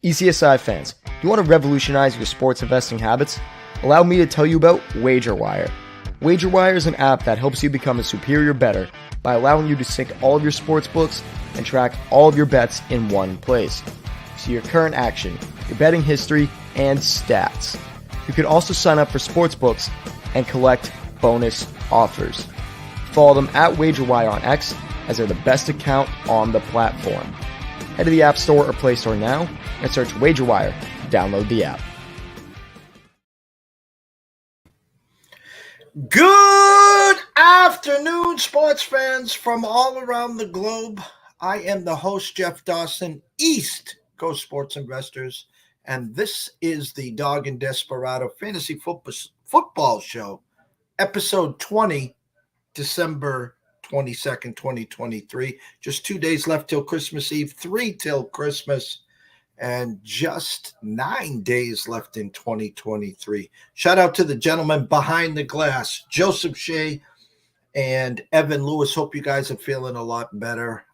ECSI fans, you want to revolutionize your sports investing habits? Allow me to tell you about WagerWire. WagerWire is an app that helps you become a superior bettor by allowing you to sync all of your sports books and track all of your bets in one place. See your current action, your betting history, and stats. You can also sign up for sportsbooks and collect bonus offers. Follow them at WagerWire on X, as they're the best account on the platform. Head to the App Store or Play Store now and search WagerWire to download the app. Good afternoon, sports fans from all around the globe. I am the host, Jeff Dawson, East Coast Sports Investors, and this is the Dawg and Desperado Fantasy Football Show, episode 20, December 22nd, 2023. Just 2 days left till Christmas Eve, 3 till Christmas, and just 9 days left in 2023. Shout out to the gentlemen behind the glass, Joseph Shea and Evan Lewis. Hope you guys are feeling a lot better.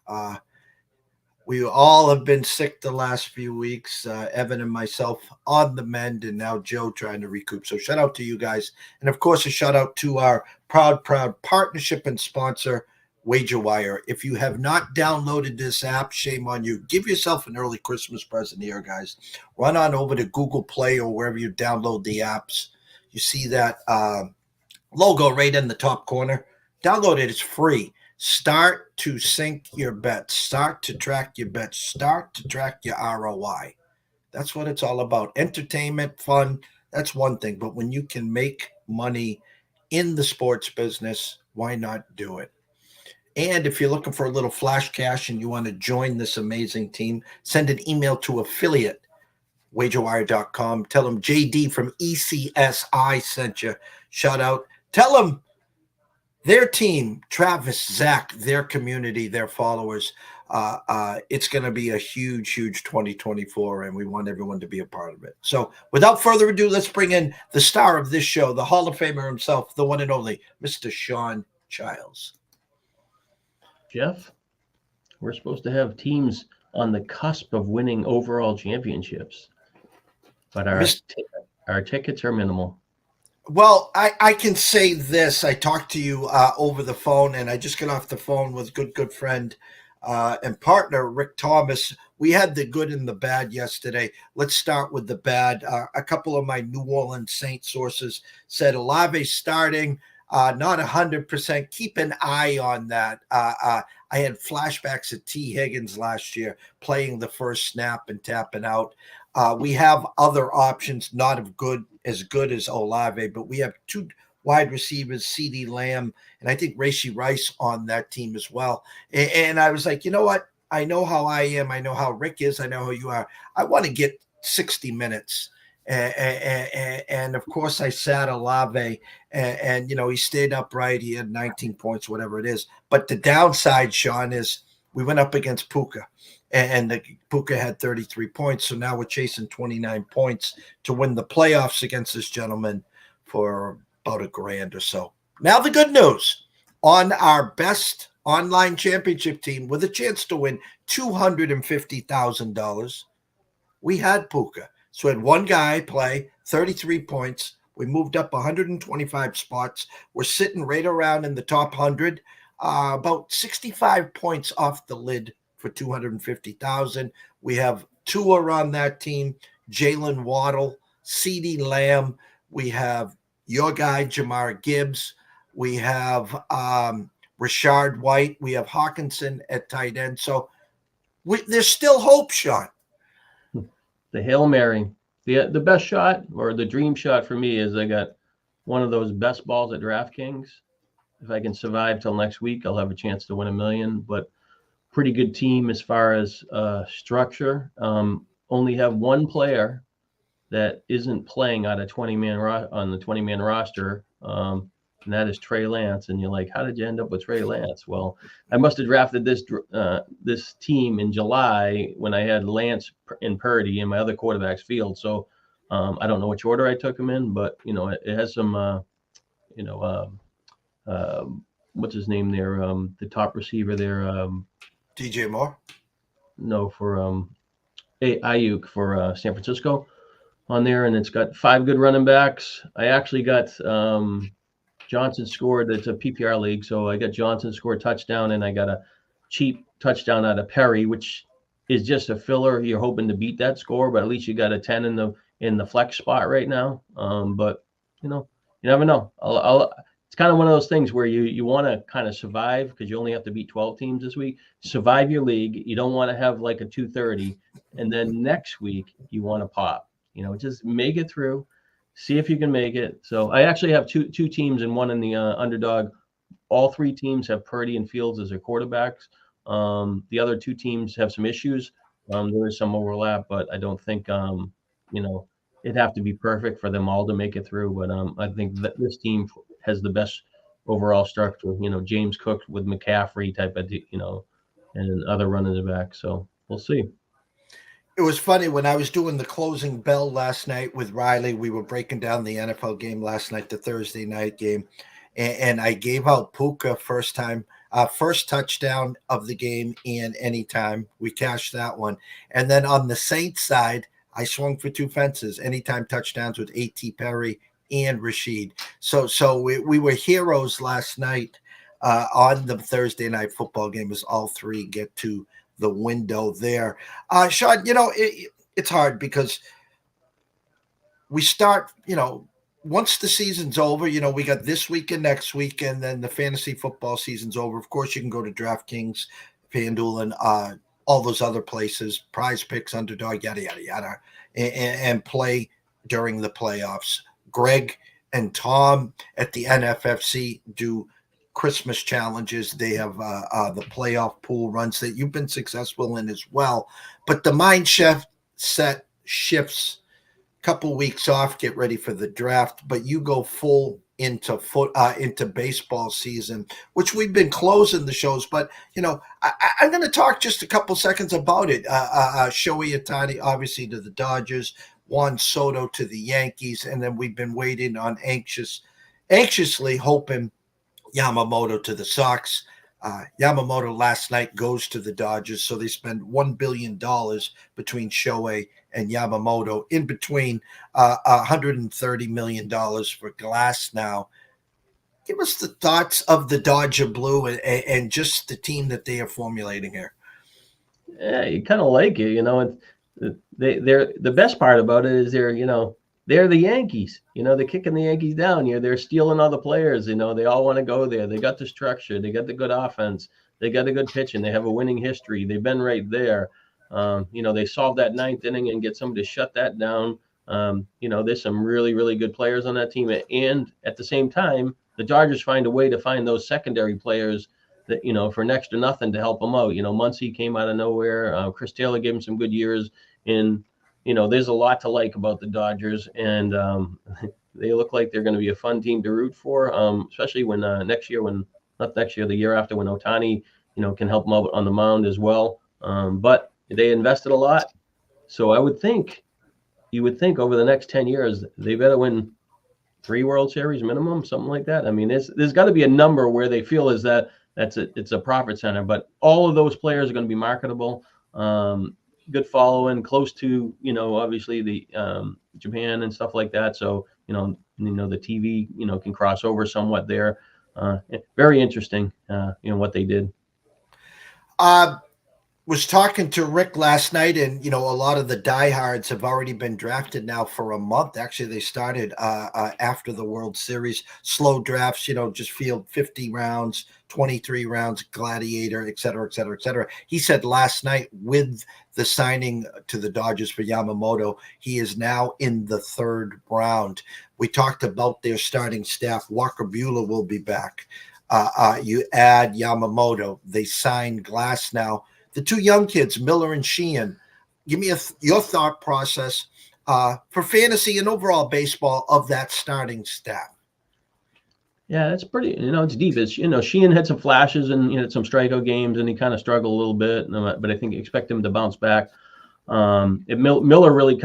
We all have been sick the last few weeks, Evan and myself on the mend, and now Joe trying to recoup. So shout out to you guys. And, of course, a shout out to our proud partnership and sponsor, WagerWire. If you have not downloaded this app, shame on you. Give yourself an early Christmas present here, guys. Run on over to Google Play or wherever you download the apps. You see that logo right in the top corner. Download it. It's free. Start to sync your bets. Start to track your bets. Start to track your ROI. That's what it's all about. Entertainment, fun, that's one thing. But when you can make money in the sports business, why not do it? And if you're looking for a little flash cash and you want to join this amazing team, send an email to affiliate, wagerwire.com. Tell them JD from ECSI sent you. Shout out. Tell them their team, Travis, Zach, their community, their followers, it's going to be a huge, huge 2024, and we want everyone to be a part of it. So without further ado, let's bring in the star of this show, the Hall of Famer himself, the one and only, Mr. Shawn Childs. Jeff, we're supposed to have teams on the cusp of winning overall championships, but our tickets are minimal. Well, I can say this. I talked to you over the phone, and I just got off the phone with good friend and partner, Rick Thomas. We had the good and the bad yesterday. Let's start with the bad. A couple of my New Orleans Saints sources said Olave starting, not 100%. Keep an eye on that. I had flashbacks of T. Higgins last year playing the first snap and tapping out. We have other options, not as good as Olave, but we have two wide receivers, CeeDee Lamb, and I think Rashee Rice on that team as well. And I was like, you know what? I know how I am. I know how Rick is. I know how you are. I want to get 60 minutes. And of course, I sat Olave, and you know, he stayed upright. He had 19 points, whatever it is. But the downside, Shawn, is we went up against Puka. And Puka had 33 points, so now we're chasing 29 points to win the playoffs against this gentleman for about $1,000 or so. Now the good news, on our best online championship team with a chance to win $250,000, we had Puka. So we had one guy play 33 points. We moved up 125 spots. We're sitting right around in the top 100, about 65 points off the lid for $250,000. We have Tua on that team, Jalen Waddle, CeeDee Lamb. We have your guy, Jahmyr Gibbs. We have Rashard White. We have Hawkinson at tight end. So there's still hope, Shawn. The Hail Mary. The best shot, or the dream shot for me, is I got one of those best balls at DraftKings. If I can survive till next week, I'll have a chance to win $1 million. But pretty good team as far as structure. Only have one player that isn't playing on a 20-man roster, and that is Trey Lance. And you're like, how did you end up with Trey Lance? Well, I must have drafted this team in July when I had Lance and Purdy in my other quarterback's field. So I don't know which order I took them in, but you know, it has some, what's his name there? The top receiver there. DJ Moore? No, for Ayuk for San Francisco on there, and it's got 5 good running backs. I actually got Johnson scored. It's a PPR league, so I got Johnson scored touchdown, and I got a cheap touchdown out of Perry, which is just a filler. You're hoping to beat that score, but at least you got a 10 in the flex spot right now. But you never know. It's kind of one of those things where you want to kind of survive, because you only have to beat 12 teams this week. Survive your league. You don't want to have like a 230, and then next week you want to pop. Just make it through. See if you can make it. So I actually have two teams and one in the underdog. All 3 teams have Purdy and Fields as their quarterbacks. The other 2 teams have some issues. There is some overlap, but I don't think it'd have to be perfect for them all to make it through. But I think that this team has the best overall structure. James Cook with McCaffrey type of and other running back. So we'll see. It was funny when I was doing the closing bell last night with Riley. We were breaking down the NFL game last night, the Thursday night game, and I gave out Puka first touchdown of the game and anytime. We cashed that one. And then on the Saints side, I swung for 2 fences, anytime touchdowns with A.T. Perry and Rashid. So we were heroes last night on the Thursday night football game, as all 3 get to the window there. Shawn, it's hard because we start, once the season's over, we got this week and next week, and then the fantasy football season's over. Of course, you can go to DraftKings, FanDuel, and all those other places, Prize Picks, Underdog, yada, yada, yada, and play during the playoffs. Greg and Tom at the NFFC do Christmas challenges. They have the playoff pool runs that you've been successful in as well. But the mind set shifts, couple weeks off, get ready for the draft, but you go full into baseball season, which we've been closing the shows. But I'm going to talk just a couple seconds about it. Shohei Ohtani, obviously, to the Dodgers, Juan Soto to the Yankees, and then we've been waiting on anxiously hoping Yamamoto to the Sox. Yamamoto last night goes to the Dodgers, so they spend $1 billion between Shohei and Yamamoto. In between, $130 million for Glass now. Give us the thoughts of the Dodger Blue and just the team that they are formulating here. Yeah, you kind of like it, They're the best part about it is they're the Yankees. They're kicking the Yankees down. They're stealing other players. They all want to go there. They got the structure. They got the good offense. They got a good pitching. They have a winning history. They've been right there. They solved that 9th inning and get somebody to shut that down. There's some really, really good players on that team. And at the same time, the Dodgers find a way to find those secondary players that, for next to nothing to help them out. Muncy came out of nowhere. Chris Taylor gave him some good years. And there's a lot to like about the Dodgers, and they look like they're going to be a fun team to root for, especially when the year after, when Ohtani, can help them out on the mound as well. But they invested a lot. So you would think over the next 10 years, they better win 3 World Series minimum, something like that. I mean, there's got to be a number where they feel it's a profit center, but all of those players are going to be marketable. Good following, close to obviously the Japan and stuff like that. So the TV can cross over somewhat there. Very interesting, what they did. Was talking to Rick last night, and a lot of the diehards have already been drafted now for a month. Actually, they started after the World Series. Slow drafts, just field 50 rounds, 23 rounds, gladiator, et cetera, et cetera, et cetera. He said last night, with the signing to the Dodgers for Yamamoto, he is now in the 3rd round. We talked about their starting staff. Walker Buehler will be back. You add Yamamoto. They signed Glass now. The 2 young kids, Miller and Sheehan. Give me your thought process for fantasy and overall baseball of that starting staff. Yeah, that's pretty, it's deep. It's, Sheehan had some flashes and some strikeout games, and he kind of struggled a little bit, but I think expect him to bounce back. Miller really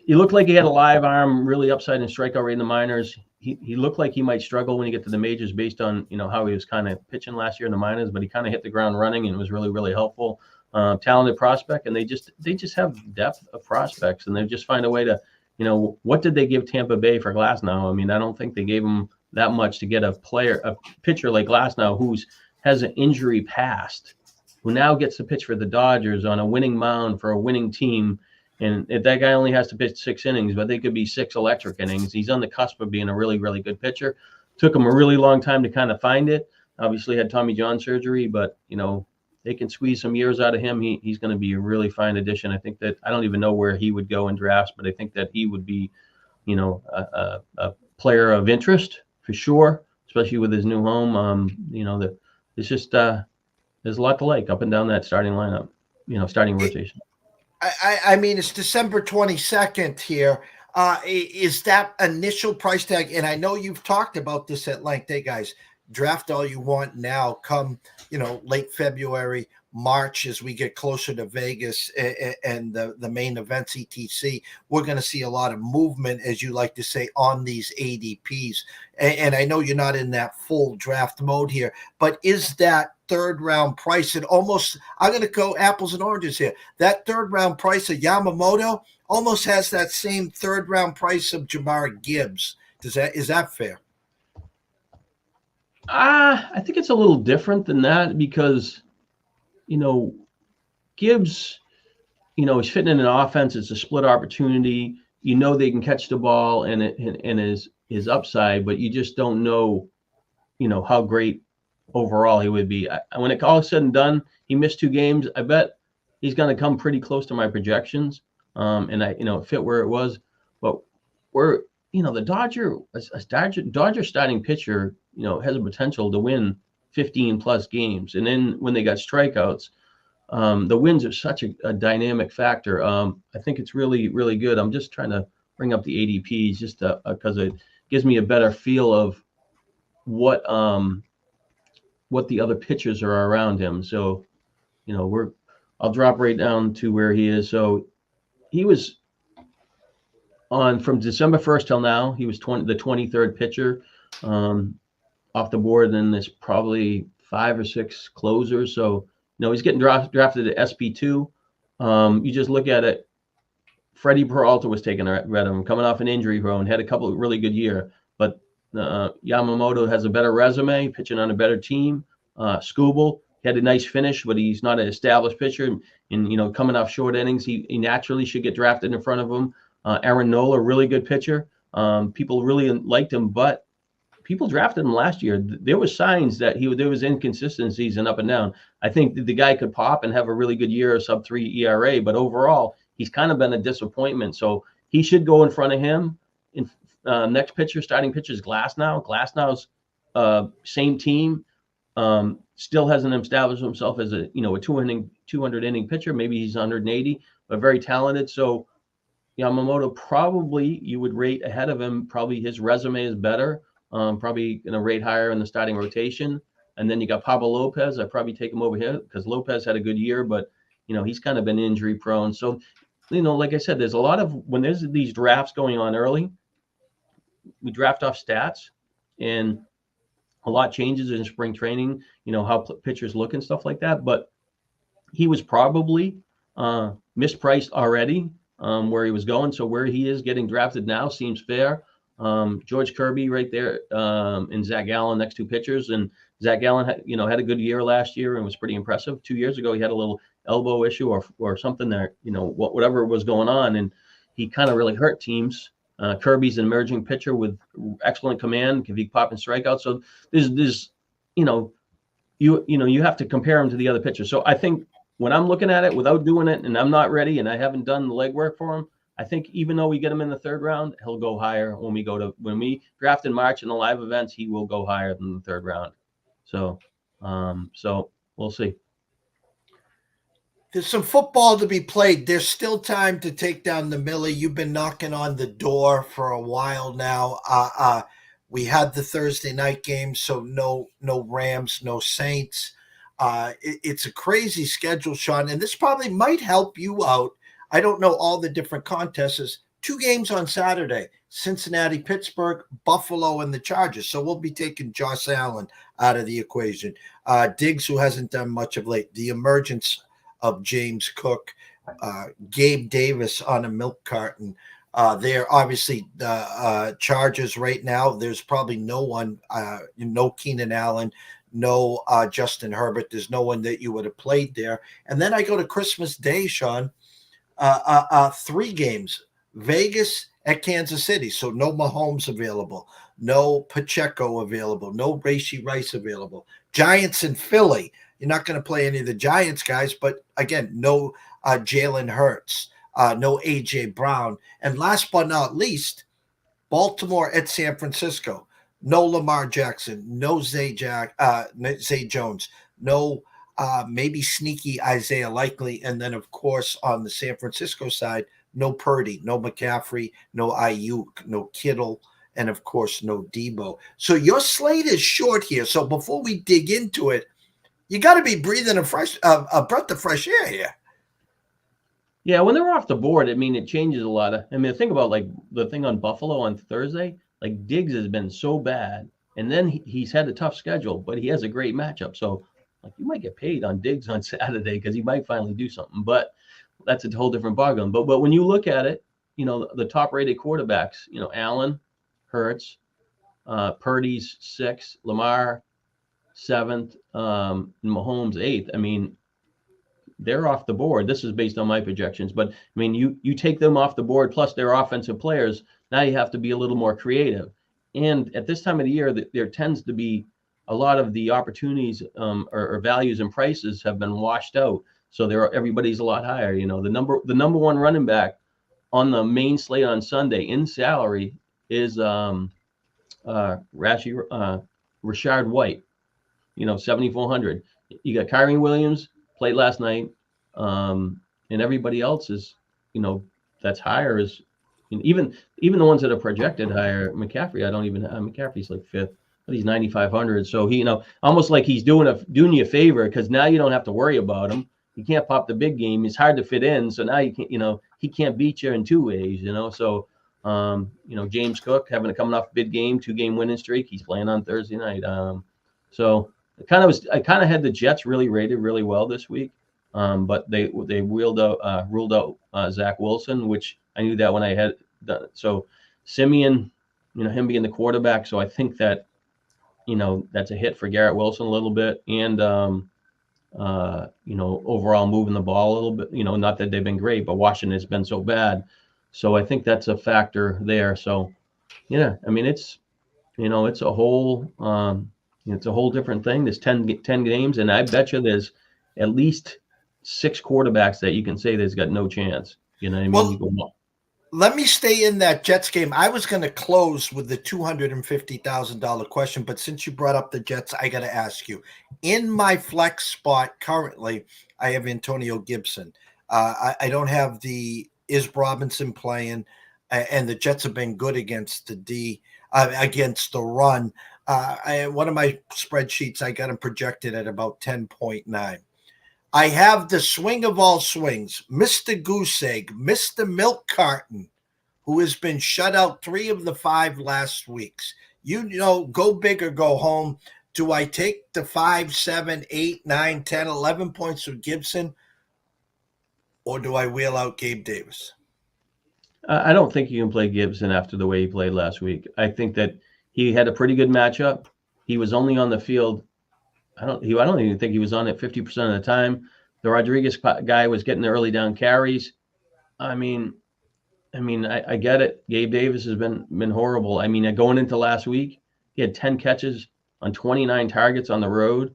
he looked like he had a live arm, really upside in strikeout rate in the minors. He looked like he might struggle when he get to the majors based on, how he was kind of pitching last year in the minors, but he kind of hit the ground running and was really, really helpful. talented prospect, and they just have depth of prospects, and they just find a way to, what did they give Tampa Bay for Glasnow? I mean, I don't think they gave him that much to get a pitcher like Glasnow who's has an injury past, who now gets to pitch for the Dodgers on a winning mound for a winning team. And if that guy only has to pitch 6 innings, but they could be 6 electric innings. He's on the cusp of being a really, really good pitcher. Took him a really long time to kind of find it. Obviously had Tommy John surgery, but, they can squeeze some years out of him. He's going to be a really fine addition. I think that I don't even know where he would go in drafts, but I think that he would be, a player of interest for sure, especially with his new home. It's just there's a lot to like up and down that starting lineup, starting rotation. I mean, it's December 22nd here. Is that initial price tag? And I know you've talked about this at length. Hey, guys, draft all you want now. Come, late February, March, as we get closer to Vegas and the main events, etc. We're going to see a lot of movement, as you like to say, on these ADPs. And I know you're not in that full draft mode here, but is that third round price? And almost, I'm going to go apples and oranges here. That third round price of Yamamoto almost has that same third round price of Jamar Gibbs. Is that fair? I think it's a little different than that because, Gibbs, he's fitting in an offense. It's a split opportunity. They can catch the ball and his upside, but you just don't know, how great overall he would be. When it all said and done, he missed 2 games. I bet he's going to come pretty close to my projections. And it fit where it was, but the Dodger starting pitcher, has a potential to win 15 plus games. And then when they got strikeouts, the wins are such a dynamic factor. I think it's really, really good. I'm just trying to bring up the ADPs just because it gives me a better feel of what the other pitchers are around him. So, I'll drop right down to where he is. So he was from December 1st till now, he was the 23rd pitcher off the board. Then there's probably 5 or 6 closers. So, he's getting drafted at SP2. You just look at it. Freddie Peralta was taken rid of him, coming off an injury prone, had a couple of really good year. But Yamamoto has a better resume, pitching on a better team. Skubal had a nice finish, but he's not an established pitcher. And coming off short innings, he naturally should get drafted in front of him. Aaron Nola, really good pitcher. People really liked him, but people drafted him last year. There were signs that there was inconsistencies and up and down. I think the guy could pop and have a really good year, sub-3 ERA, but overall, he's kind of been a disappointment. So he should go in front of him. Next pitcher, starting pitcher is Glasnow. Glasnow's same team. Still hasn't established himself as a 200 inning pitcher. Maybe he's 180, but very talented. So Yamamoto probably you would rate ahead of him. Probably his resume is better. Probably going to rate higher in the starting rotation. And then you got Pablo Lopez. I'd probably take him over here because Lopez had a good year, but he's kind of been injury prone. So like I said, there's a lot of when there's these drafts going on early, we draft off stats, and a lot changes in spring training. How pitchers look and stuff like that. But he was probably mispriced already. Where he was going. So where he is getting drafted now seems fair. George Kirby right there and Zach Gallen, next 2 pitchers. And Zach Gallen had a good year last year and was pretty impressive. 2 years ago, he had a little elbow issue or something there, whatever was going on. And he kind of really hurt teams. Kirby's an emerging pitcher with excellent command, can be popping strikeouts. So there's you have to compare him to the other pitchers. So I think when I'm looking at it without doing it and I'm not ready and I haven't done the legwork for him, I think even though we get him in the 3rd round, he'll go higher when we draft in March in the live events, he will go higher than the 3rd round. So we'll see. There's some football to be played. There's still time to take down the Millie. You've been knocking on the door for a while now. We had the Thursday night game, so no Rams, no Saints. It's a crazy schedule, Shawn, and this probably might help you out. I don't know all the different contests. 2 games on Saturday, Cincinnati, Pittsburgh, Buffalo, and the Chargers. So we'll be taking Josh Allen out of the equation. Diggs, who hasn't done much of late. The emergence of James Cook, Gabe Davis on a milk carton. They're obviously the Chargers right now. There's probably no one, no Keenan Allen, no Justin Herbert. There's no one that you would have played there. And then I go to Christmas Day, Shawn. 3 games. Vegas at Kansas City. So no Mahomes available. No Pacheco available. No Rashee Rice available. Giants in Philly. You're not going to play any of the Giants guys. But again, no Jalen Hurts. No A.J. Brown. And last but not least, Baltimore at San Francisco. No Lamar Jackson. No Zay Jones. No maybe sneaky Isaiah Likely. And then, of course, on the San Francisco side, no Purdy, no McCaffrey, no Ayuk, no Kittle, and, of course, no Debo. So your slate is short here. So before we dig into it, you got to be breathing a breath of fresh air here. Yeah, when they're off the board, I mean, it changes a lot. I mean, think about like the thing on Buffalo on Thursday. Like Diggs has been so bad, and then he's had a tough schedule, but he has a great matchup. So, like, you might get paid on Diggs on Saturday because he might finally do something. But that's a whole different ballgame. But when you look at it, you know, the top-rated quarterbacks, you know, Allen, Hurts, Purdy's 6th, Lamar 7th, and Mahomes 8th. I mean, they're off the board. This is based on my projections, but I mean, you take them off the board, plus their offensive players. Now you have to be a little more creative. And at this time of the year, there tends to be a lot of the opportunities or values and prices have been washed out. So everybody's a lot higher. You know, the number one running back on the main slate on Sunday in salary is Rashard White. You know, 7,400. You got Kyrie Williams. Played last night, and everybody else is, you know, that's higher is, you know, even the ones that are projected higher. McCaffrey, I don't even. McCaffrey's like 5th, but he's 9,500. So he, you know, almost like he's doing you a favor because now you don't have to worry about him. You can't pop the big game. It's hard to fit in. So now you can't, you know, he can't beat you in 2 ways. You know, so you know, James Cook coming off a big game, 2-game winning streak. He's playing on Thursday night. So. I kind of had the Jets really rated really well this week, but they ruled out Zach Wilson, which I knew that when I had done it. So Simeon, you know, him being the quarterback, so I think that, you know, that's a hit for Garrett Wilson a little bit, and you know, overall moving the ball a little bit. You know, not that they've been great, but Washington has been so bad, so I think that's a factor there. So yeah, I mean, it's, you know, it's a whole. It's a whole different thing. There's 10 games, and I bet you there's at least 6 quarterbacks that you can say there's got no chance. You know what I mean? Well, let me stay in that Jets game. I was going to close with the $250,000 question, but since you brought up the Jets, I got to ask you. In my flex spot currently, I have Antonio Gibson. I don't have the Is Robinson playing, and the Jets have been good against against the run. One of my spreadsheets, I got him projected at about 10.9. I have the swing of all swings, Mr. Goose Egg, Mr. Milk Carton, who has been shut out 3 of the 5 last weeks. You know, go big or go home. Do I take the 5, 7, 8, 9, 10, 11 points with Gibson, or do I wheel out Gabe Davis? I don't think you can play Gibson after the way he played last week. I think that he had a pretty good matchup. He was only on the field. I don't even think he was on it 50% of the time. The Rodriguez guy was getting the early down carries. I mean, I get it. Gabe Davis has been horrible. I mean, going into last week, he had 10 catches on 29 targets on the road.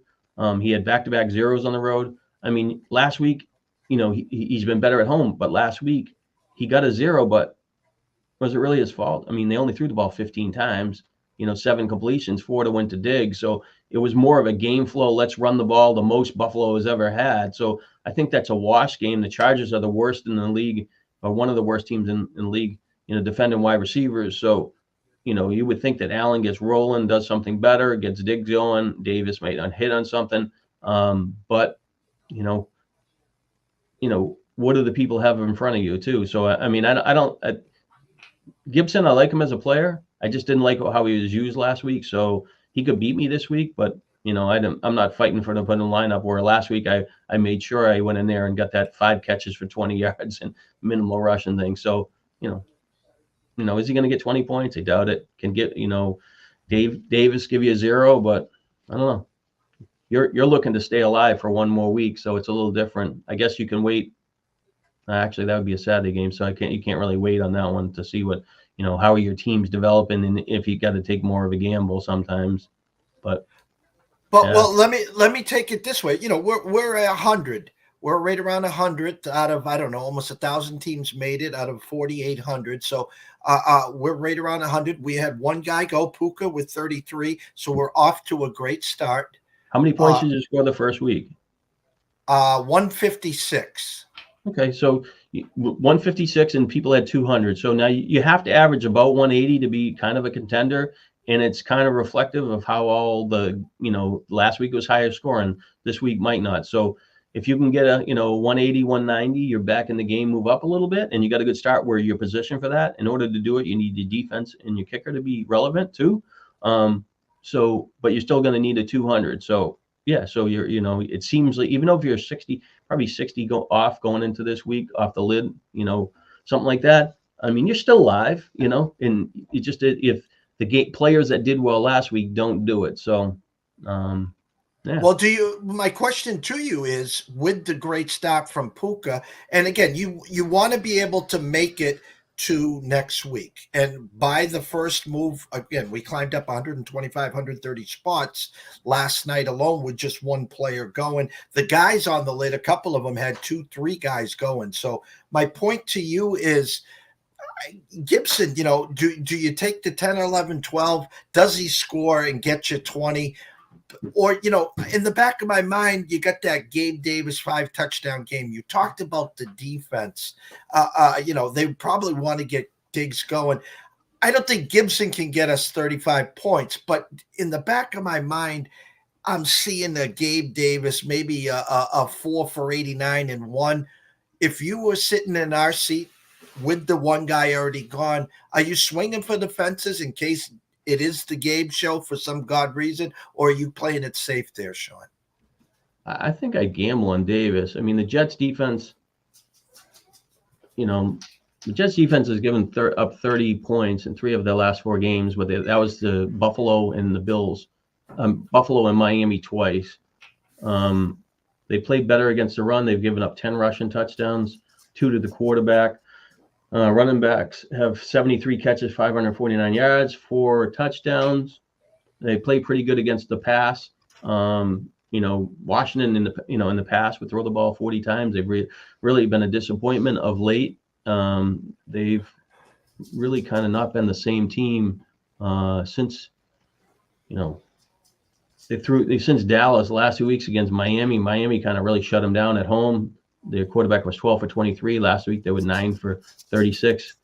He had back-to-back zeros on the road. I mean, last week, you know, he's been better at home, but last week he got a 0, but was it really his fault? I mean, they only threw the ball 15 times. You know, 7 completions, 4 to win to Diggs. So it was more of a game flow. Let's run the ball, the most Buffalo has ever had. So I think that's a wash game. The Chargers are the worst in the league, or one of the worst teams in the league, you know, defending wide receivers. So, you know, you would think that Allen gets rolling, does something better, gets Diggs going. Davis might hit on something. But, you know, what do the people have in front of you too? So, I mean, Gibson, I like him as a player. I just didn't like how he was used last week. So he could beat me this week, but I'm not fighting for the put in the lineup. Where last week I made sure I went in there and got that 5 catches for 20 yards and minimal rushing thing. So, is he going to get 20 points? I doubt it. Can get, Davis give you a 0, but I don't know. You're looking to stay alive for one more week, so it's a little different. I guess you can wait. Actually, that would be a Saturday game, so you can't really wait on that one to see what, how are your teams developing, and if you got to take more of a gamble sometimes. But yeah. Well, let me take it this way. We're at 100. We're right around 100 out of, I don't know, almost 1,000 teams made it out of 4,800. So we're right around 100. We had one guy go, Puka, with 33. So we're off to a great start. How many points did you score the first week? 156. Okay, so 156 and people had 200. So now you have to average about 180 to be kind of a contender. And it's kind of reflective of how all the, last week was higher scoring. This week might not. So if you can get a, 180, 190, you're back in the game, move up a little bit, and you got a good start where you're positioned for that. In order to do it, you need your defense and your kicker to be relevant too. But you're still going to need a 200. So yeah, so it seems like even though if you're 60, probably 60 going into this week off the lid, something like that. I mean, you're still alive, and it just, if the players that did well last week don't do it. So, yeah. Well, my question to you is, with the great start from Puka, and again, you want to be able to make it to next week. And by the first move, again, we climbed up 125, 130 spots last night alone with just one player going. The guys on the lid, a couple of them had 2-3 guys going. So my point to you is, Gibson, do you take the 10, 11, 12? Does he score and get you 20? Or, in the back of my mind, you got that Gabe Davis 5-touchdown game. You talked about the defense. They probably want to get Diggs going. I don't think Gibson can get us 35 points, but in the back of my mind, I'm seeing a Gabe Davis, maybe a 4 for 89 and 1. If you were sitting in our seat with the one guy already gone, are you swinging for the fences in case it is the Gabe show for some God reason, or are you playing it safe there, Shawn? I think I gamble on Davis. I mean, the Jets defense, has given up 30 points in 3 of their last 4 games. That was the Buffalo and the Bills, Buffalo and Miami twice. They played better against the run. They've given up 10 rushing touchdowns, 2 to the quarterback. Running backs have 73 catches, 549 yards, 4 touchdowns. They play pretty good against the pass. Washington in the past would throw the ball 40 times. They've really been a disappointment of late. They've really kind of not been the same team since since Dallas last 2 weeks against Miami. Miami kind of really shut them down at home. Their quarterback was 12 for 23 last week. They were 9 for 36.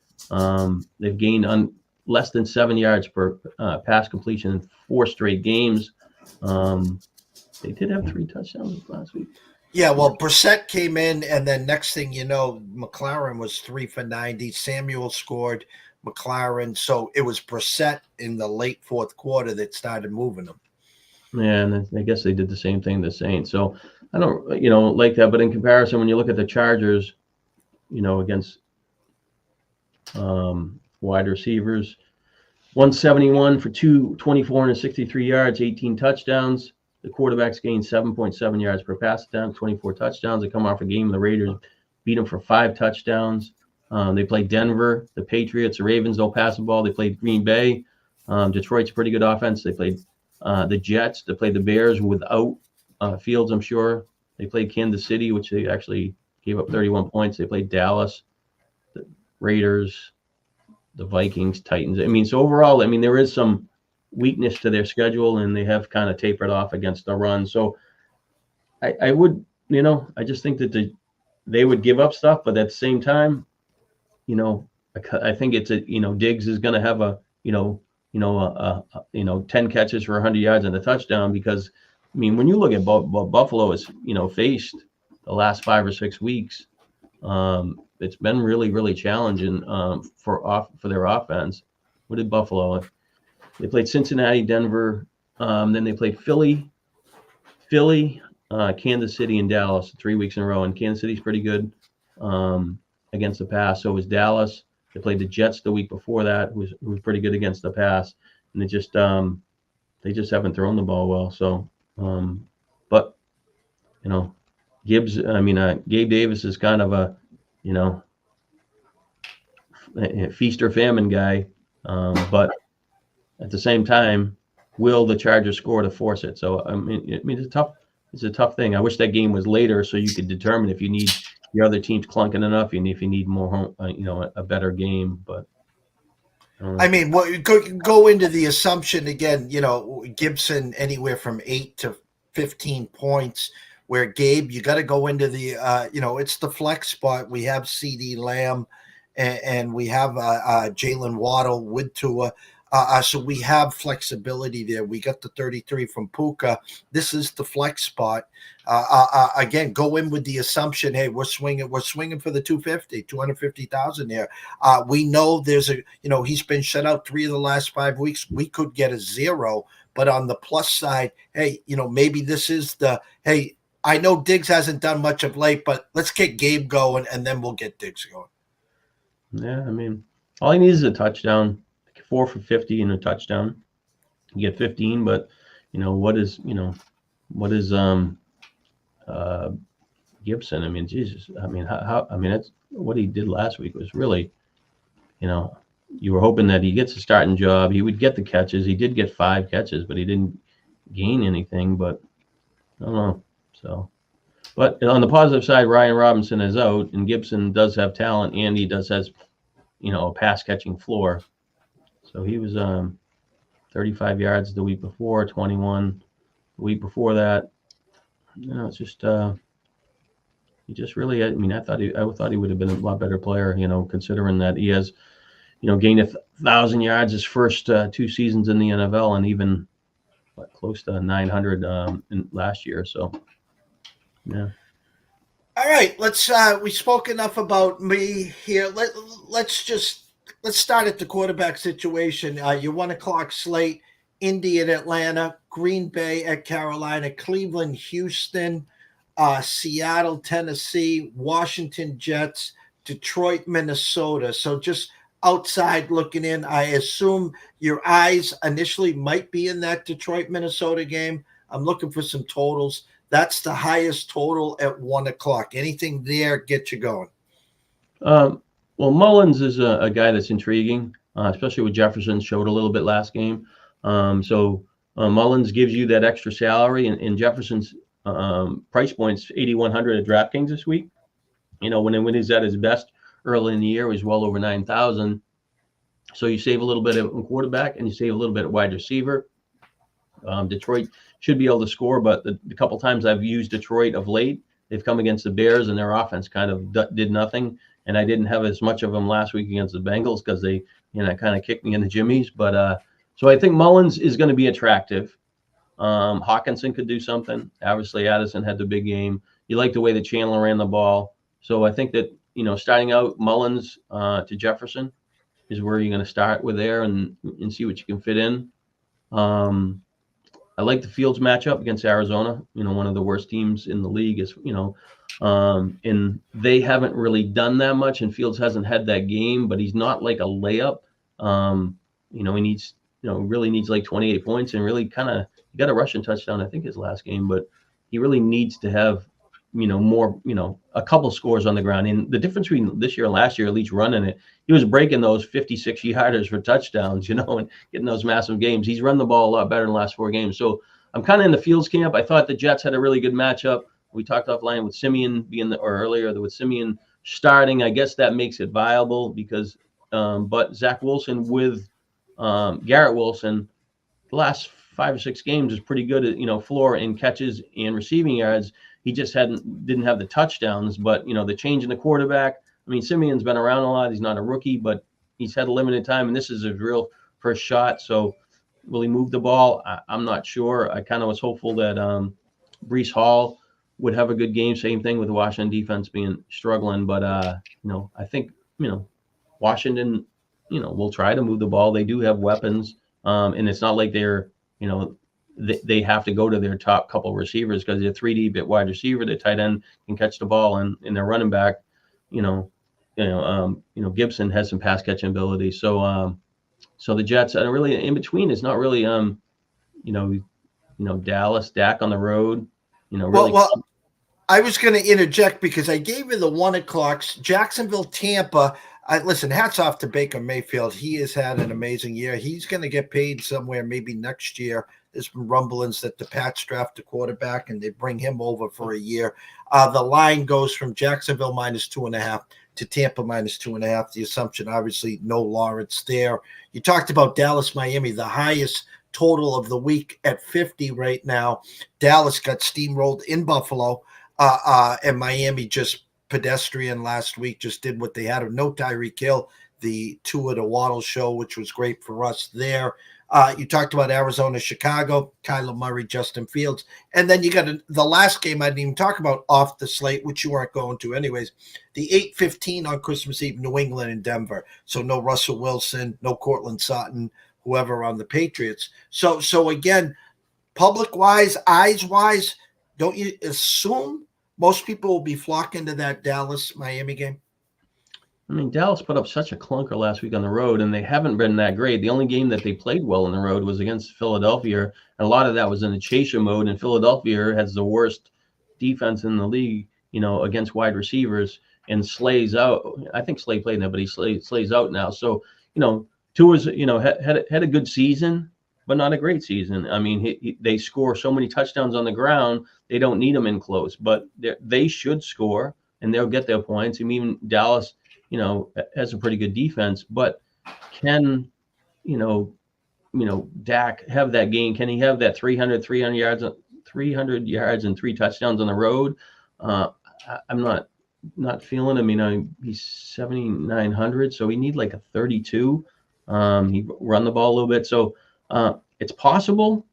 They've gained on less than 7 yards per pass completion in 4 straight games. They did have 3 touchdowns last week. Yeah, well, Brissett came in, and then next thing you know, McLaren was 3 for 90. Samuel scored, McLaren. So it was Brissett in the late 4th quarter that started moving them. Yeah, and I guess they did the same thing to the Saints. So I don't, like that. But in comparison, when you look at the Chargers, against wide receivers, 171 for 2,463 yards, 18 touchdowns. The quarterbacks gained 7.7 yards per pass attempt, 24 touchdowns. They come off a game. The Raiders beat them for 5 touchdowns. They played Denver, the Patriots, the Ravens don't pass the ball. They played Green Bay. Detroit's a pretty good offense. They played the Jets. They played the Bears without Fields, I'm sure. They played Kansas City, which they actually gave up 31 points. They played Dallas, the Raiders, the Vikings, Titans. So overall, there is some weakness to their schedule, and they have kind of tapered off against the run. So I would, I just think that they would give up stuff, but at the same time, I think it's Diggs is going to have a 10 catches for 100 yards and a touchdown, because when you look at what Buffalo has faced the last 5 or 6 weeks, it's been really, really challenging for their offense. What did Buffalo? They played Cincinnati, Denver, then they played Philly, Philly, Kansas City, and Dallas 3 weeks in a row. And Kansas City's pretty good against the pass. So was Dallas. They played the Jets the week before that, who was pretty good against the pass. And they just haven't thrown the ball well. So, but Gibbs. I mean, Gabe Davis is kind of a feast or famine guy, but at the same time, will the Chargers score to force it? So I mean, it's a tough thing. I wish that game was later so you could determine if you need your other team's clunking enough, and if you need more home, a better game. But I mean, go into the assumption again. Gibson anywhere from 8 to 15 points. Where Gabe, you got to go into the it's the flex spot. We have CD Lamb, and we have Jalen Waddle with Tua. So we have flexibility there. We got the 33 from Puka. This is the flex spot. Again, go in with the assumption, hey, we're swinging for the 250,000 there. We know there's he's been shut out 3 of the last 5 weeks. We could get a 0, but on the plus side, hey, maybe this is hey, I know Diggs hasn't done much of late, but let's get Gabe going, and then we'll get Diggs going. Yeah, I mean, all he needs is a touchdown. 4 for 50 and a touchdown. You get 15, but what is Gibson? I mean, Jesus. I mean, that's what he did last week was really, you were hoping that he gets a starting job. He would get the catches. He did get 5 catches, but he didn't gain anything. But I don't know. So, but on the positive side, Ryan Robinson is out, and Gibson does have talent, and he has a pass catching floor. So he was 35 yards the week before, 21 the week before that. It's just he just really. I mean, I thought he would have been a lot better player. Considering that he has, gained 1,000 yards his first 2 seasons in the NFL, and even close to 900 in last year. So, yeah. All right, we spoke enough about me here. Let's start at the quarterback situation. Your 1 o'clock slate: Indy at Atlanta, Green Bay at Carolina, Cleveland, Houston, Seattle, Tennessee, Washington Jets, Detroit, Minnesota. So just outside looking in, I assume your eyes initially might be in that Detroit, Minnesota game. I'm looking for some totals. That's the highest total at 1 o'clock. Anything there get you going? Well, Mullins is a guy that's intriguing, especially with Jefferson showed a little bit last game. So Mullins gives you that extra salary, and Jefferson's price point's 8,100 at DraftKings this week. When he's at his best early in the year, he's well over 9,000. So you save a little bit at quarterback, and you save a little bit at wide receiver. Detroit should be able to score, but the couple times I've used Detroit of late, they've come against the Bears, and their offense kind of did nothing. And I didn't have as much of them last week against the Bengals because they, kind of kicked me in the jimmies. But so I think Mullins is going to be attractive. Hawkinson could do something. Obviously, Addison had the big game. You like the way that Chandler ran the ball. So I think that, starting out Mullins to Jefferson is where you're going to start with there and see what you can fit in. I like the Fields matchup against Arizona. One of the worst teams in the league is, and they haven't really done that much, and Fields hasn't had that game, but he's not like a layup. He needs, really needs like 28 points and really he got a rushing touchdown, I think, his last game, but he really needs to have, more, a couple scores on the ground. And the difference between this year and last year, at least running it, he was breaking those 56 yarders for touchdowns, and getting those massive games. He's run the ball a lot better in the last 4 games. So I'm kind of in the Fields camp. I thought the Jets had a really good matchup. We talked offline with Simeon with Simeon starting. I guess that makes it viable because, but Zach Wilson with Garrett Wilson, the last 5 or 6 games is pretty good at, floor and catches and receiving yards. He just didn't have the touchdowns, but, the change in the quarterback. I mean, Simeon's been around a lot. He's not a rookie, but he's had a limited time, and this is his real first shot. So will he move the ball? I'm not sure. I kind of was hopeful that Breece Hall would have a good game. Same thing with the Washington defense being struggling. But, I think, Washington, will try to move the ball. They do have weapons, and it's not like they're, they have to go to their top couple receivers because they're 3 deep at wide receiver. The tight end can catch the ball, and their running back, Gibson has some pass catching ability. So the Jets are really in between. It's not really Dallas, Dak on the road. Really. Well, I was going to interject because I gave you the 1 o'clocks. Jacksonville, Tampa. Listen, hats off to Baker Mayfield. He has had an amazing year. He's going to get paid somewhere maybe next year. There's been rumblings that the Pats draft a quarterback and they bring him over for a year. The line goes from Jacksonville -2.5 to Tampa -2.5. The assumption, obviously, no Lawrence there. You talked about Dallas, Miami, the highest total of the week at 50 right now. Dallas got steamrolled in Buffalo, and Miami just pedestrian last week, just did what they had. No Tyreek Hill, the Tua to Waddle show, which was great for us there. You talked about Arizona, Chicago, Kyler Murray, Justin Fields. And then you got the last game I didn't even talk about off the slate, which you weren't going to anyways, the 8:15 on Christmas Eve, New England and Denver. So no Russell Wilson, no Cortland Sutton, whoever on the Patriots. So again, public-wise, eyes-wise, don't you assume most people will be flocking to that Dallas-Miami game? I mean, Dallas put up such a clunker last week on the road, and they haven't been that great. The only game that they played well on the road was against Philadelphia, and a lot of that was in the chaser mode, and Philadelphia has the worst defense in the league, against wide receivers, and Slay's out. I think Slay played that, but Slay's out now. So, Tua's, had a good season, but not a great season. I mean, they score so many touchdowns on the ground, they don't need them in close, but they should score, and they'll get their points. I mean, Dallas, has a pretty good defense, but can, Dak have that game? Can he have that 300 yards and 3 touchdowns on the road? I'm not feeling. I mean, he's 7,900, so we need like a 32. He run the ball a little bit, so it's possible.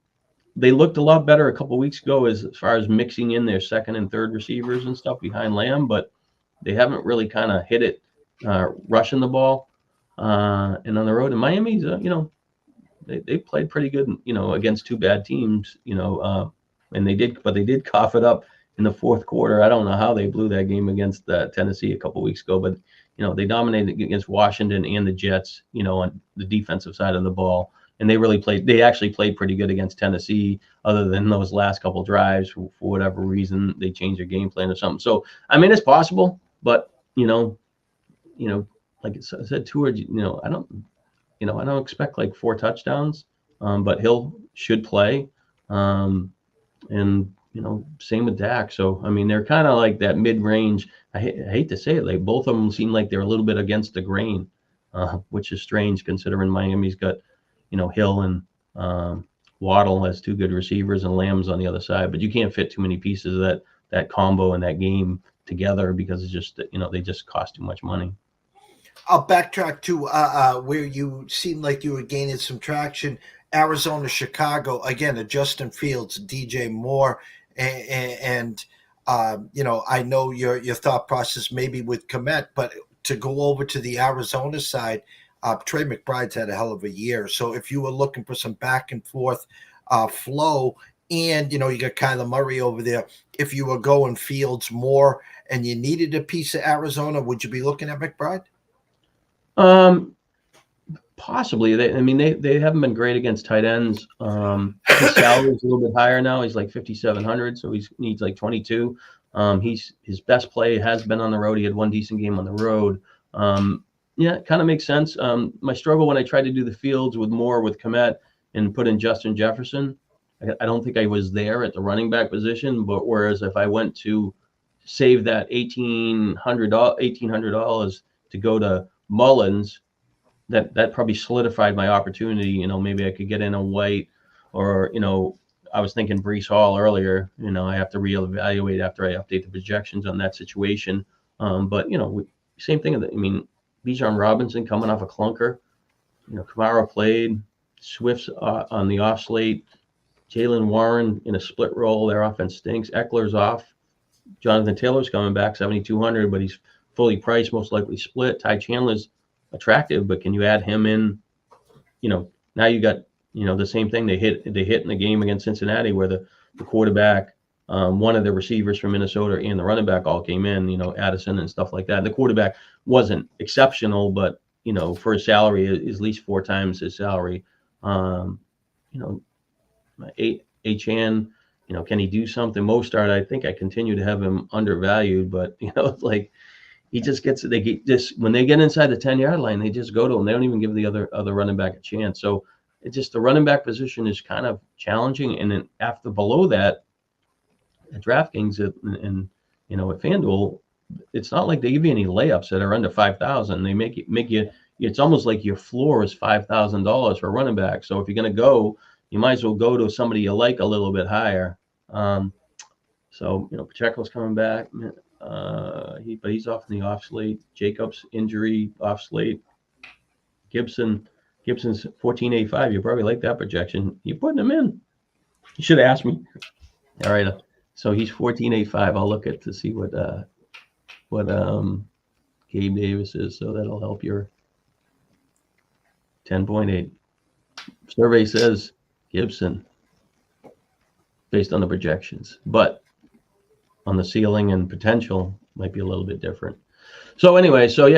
They looked a lot better a couple of weeks ago as far as mixing in their second and third receivers and stuff behind Lamb, but they haven't really kind of hit it. Rushing the ball and on the road. And Miami's, they played pretty good, against 2 bad teams, and they did cough it up in the fourth quarter. I don't know how they blew that game against Tennessee a couple of weeks ago, but they dominated against Washington and the Jets, on the defensive side of the ball. And they actually played pretty good against Tennessee, other than those last couple drives. For whatever reason, they changed their game plan or something. So, I mean, it's possible, but, like I said, Tua, I don't expect like 4 touchdowns, but Hill should play. And, same with Dak. So, I mean, they're kind of like that mid-range. I hate to say it, like both of them seem like they're a little bit against the grain, which is strange considering Miami's got, Hill and Waddle has 2 good receivers and Lamb's on the other side, but you can't fit too many pieces of that combo in that game together because it's just, they just cost too much money. I'll backtrack to where you seemed like you were gaining some traction. Arizona, Chicago, again, a Justin Fields, DJ Moore, and I know your thought process maybe with Komet, but to go over to the Arizona side, Trey McBride's had a hell of a year. So if you were looking for some back and forth flow, and, you got Kyler Murray over there, if you were going Fields more and you needed a piece of Arizona, would you be looking at McBride? Possibly. They haven't been great against tight ends. His salary is a little bit higher now. He's like 5,700, so he needs like 22. His best play has been on the road. He had 1 decent game on the road. Yeah, it kind of makes sense. My struggle when I tried to do the Fields with Komet and put in Justin Jefferson, I don't think I was there at the running back position, but whereas if I went to save that $1,800 to go to Mullins, that probably solidified my opportunity. Maybe I could get in a White, or I was thinking Breece Hall earlier. I have to reevaluate after I update the projections on that situation. But same thing. I mean, Bijan Robinson coming off a clunker. Kamara played. Swift's on the off slate. Jalen Warren in a split role. Their offense stinks. Eckler's off. Jonathan Taylor's coming back, 7,200, but he's fully priced, most likely split. Ty Chandler's attractive, but can you add him in? Now you got the same thing they hit in the game against Cincinnati where the quarterback, one of the receivers from Minnesota and the running back all came in, Addison and stuff like that. The quarterback wasn't exceptional, but, for his salary, at least 4 times his salary. HN, can he do something? Mostert, I think I continue to have him undervalued, but, like he just gets, when they get inside the 10-yard line, they just go to him. They don't even give the other running back a chance. So it's just the running back position is kind of challenging. And then after below that, at DraftKings and at FanDuel, it's not like they give you any layups that are under 5,000. They make you. It's almost like your floor is $5,000 for a running back. So if you're going to go, you might as well go to somebody you like a little bit higher. Pacheco's coming back, but he's off in the off slate. Jacobs injury off slate. Gibson's 14.85. You probably like that projection. You're putting him in. You should have asked me. All right. So he's 14.85. I'll look at to see what Gabe Davis is. So that'll help your 10.8. Survey says Gibson based on the projections, but on the ceiling and potential might be a little bit different. So anyway, I think